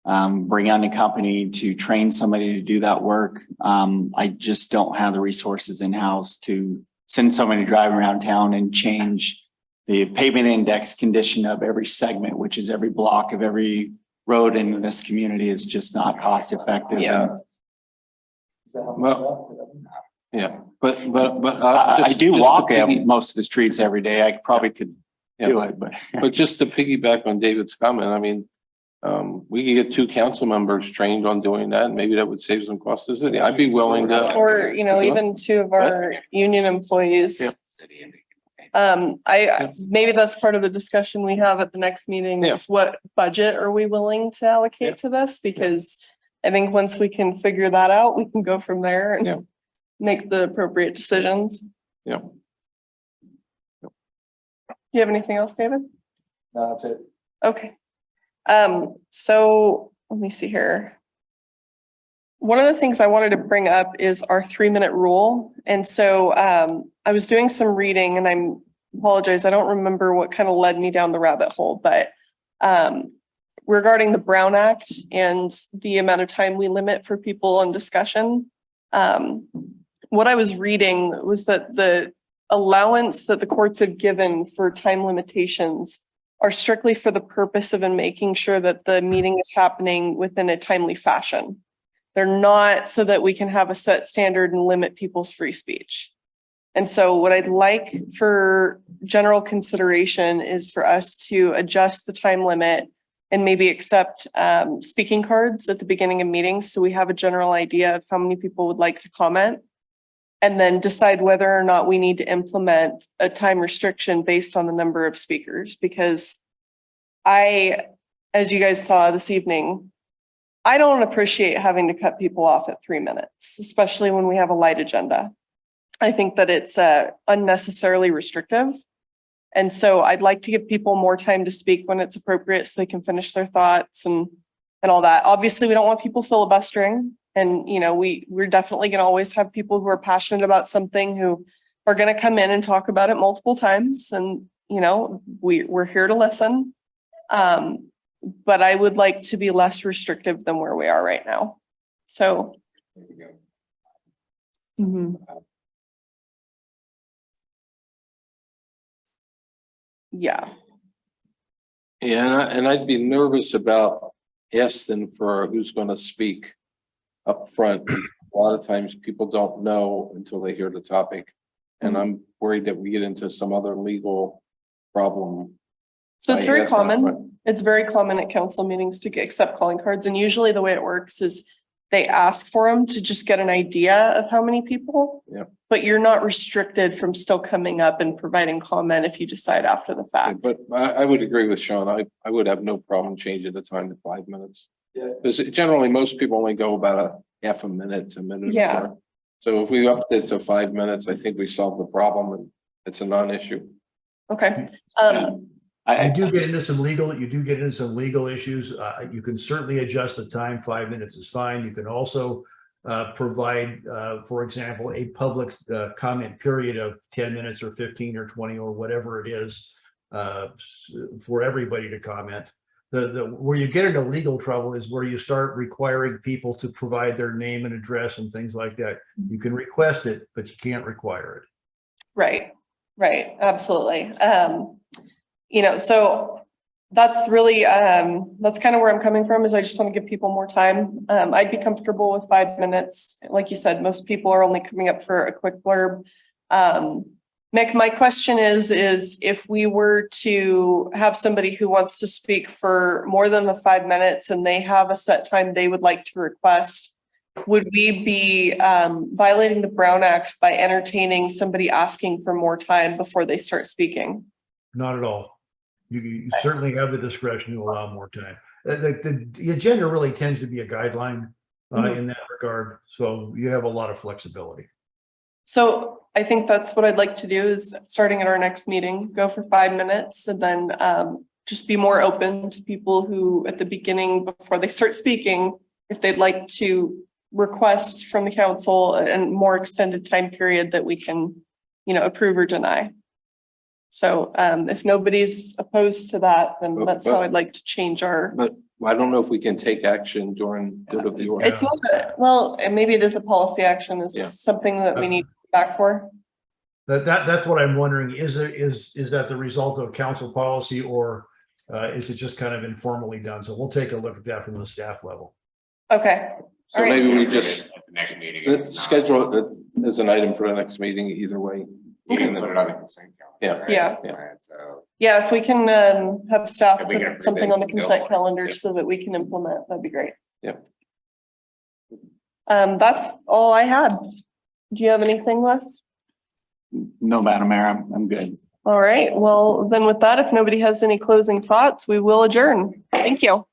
bring on a company to train somebody to do that work. I just don't have the resources in-house to send somebody driving around town and change the pavement index condition of every segment, which is every block of every road in this community, is just not cost effective. Yeah. Well, yeah, but. I do walk most of the streets every day. I probably could do it, but. But just to piggyback on David's comment, I mean, we could get 2 council members trained on doing that. And maybe that would save some cost to the city. I'd be willing to. Or, even 2 of our union employees. Yeah. Maybe that's part of the discussion we have at the next meeting is what budget are we willing to allocate to this? Because I think once we can figure that out, we can go from there and make the appropriate decisions. Yeah. Do you have anything else, David? No, that's it. Okay. So let me see here. One of the things I wanted to bring up is our 3-minute rule. And so I was doing some reading and I apologize. I don't remember what kind of led me down the rabbit hole, but regarding the Brown Act and the amount of time we limit for people on discussion. What I was reading was that the allowance that the courts have given for time limitations are strictly for the purpose of making sure that the meeting is happening within a timely fashion. They're not so that we can have a set standard and limit people's free speech. And so what I'd like for general consideration is for us to adjust the time limit and maybe accept speaking cards at the beginning of meetings so we have a general idea of how many people would like to comment, and then decide whether or not we need to implement a time restriction based on the number of speakers. Because as you guys saw this evening, I don't appreciate having to cut people off at 3 minutes, especially when we have a light agenda. I think that it's unnecessarily restrictive. And so I'd like to give people more time to speak when it's appropriate so they can finish their thoughts and all that. Obviously, we don't want people filibustering. And, we're definitely going to always have people who are passionate about something who are going to come in and talk about it multiple times. And, we're here to listen. But I would like to be less restrictive than where we are right now. So. Yeah. Yeah, and I'd be nervous about asking for who's going to speak up front. A lot of times people don't know until they hear the topic. And I'm worried that we get into some other legal problem. So it's very common. It's very common at council meetings to accept calling cards. And usually the way it works is they ask for them to just get an idea of how many people. Yeah. But you're not restricted from still coming up and providing comment if you decide after the fact. But I would agree with Sean. I would have no problem changing the time to 5 minutes. Yeah. Because generally most people only go about a half a minute to a minute. Yeah. Or more. So if we upped it to 5 minutes, I think we solved the problem and it's a non-issue. Okay. You do get into some legal issues. You can certainly adjust the time. 5 minutes is fine. You can also provide, for example, a public comment period of 10 minutes or 15 or 20 or whatever it is for everybody to comment. Where you get into legal trouble is where you start requiring people to provide their name and address and things like that. You can request it, but you can't require it. Right. Absolutely. So that's really, that's kind of where I'm coming from, is I just want to give people more time. I'd be comfortable with 5 minutes. Like you said, most people are only coming up for a quick blurb. Mick, my question is if we were to have somebody who wants to speak for more than the 5 minutes and they have a set time they would like to request, would we be violating the Brown Act by entertaining somebody asking for more time before they start speaking? Not at all. You certainly have the discretion to allow more time. The agenda really tends to be a guideline in that regard, so you have a lot of flexibility. So I think that's what I'd like to do is starting at our next meeting, go for 5 minutes and then just be more open to people who at the beginning, before they start speaking, if they'd like to request from the council a more extended time period that we can, approve or deny. So if nobody's opposed to that, then that's how I'd like to change our. But I don't know if we can take action during good of the order. It's not, well, and maybe it is a policy action. Is this something that we need back for? That's what I'm wondering. Is that the result of council policy or is it just kind of informally done? So we'll take a look at that from the staff level. Okay. So All right. maybe we just At the next meeting. schedule it as an item for the next meeting either way. You can put it on the consent calendar. Yeah. right? Yeah. Right, so, Yeah, if we can have staff If we can put approve something it, on the go consent for it. calendar Yep. so that we can implement, that'd be great. Yep. That's all I had. Do you have anything, Wes? No, Madam Mayor, I'm good. All right, well, then with that, if nobody has any closing thoughts, we will adjourn. Thank you.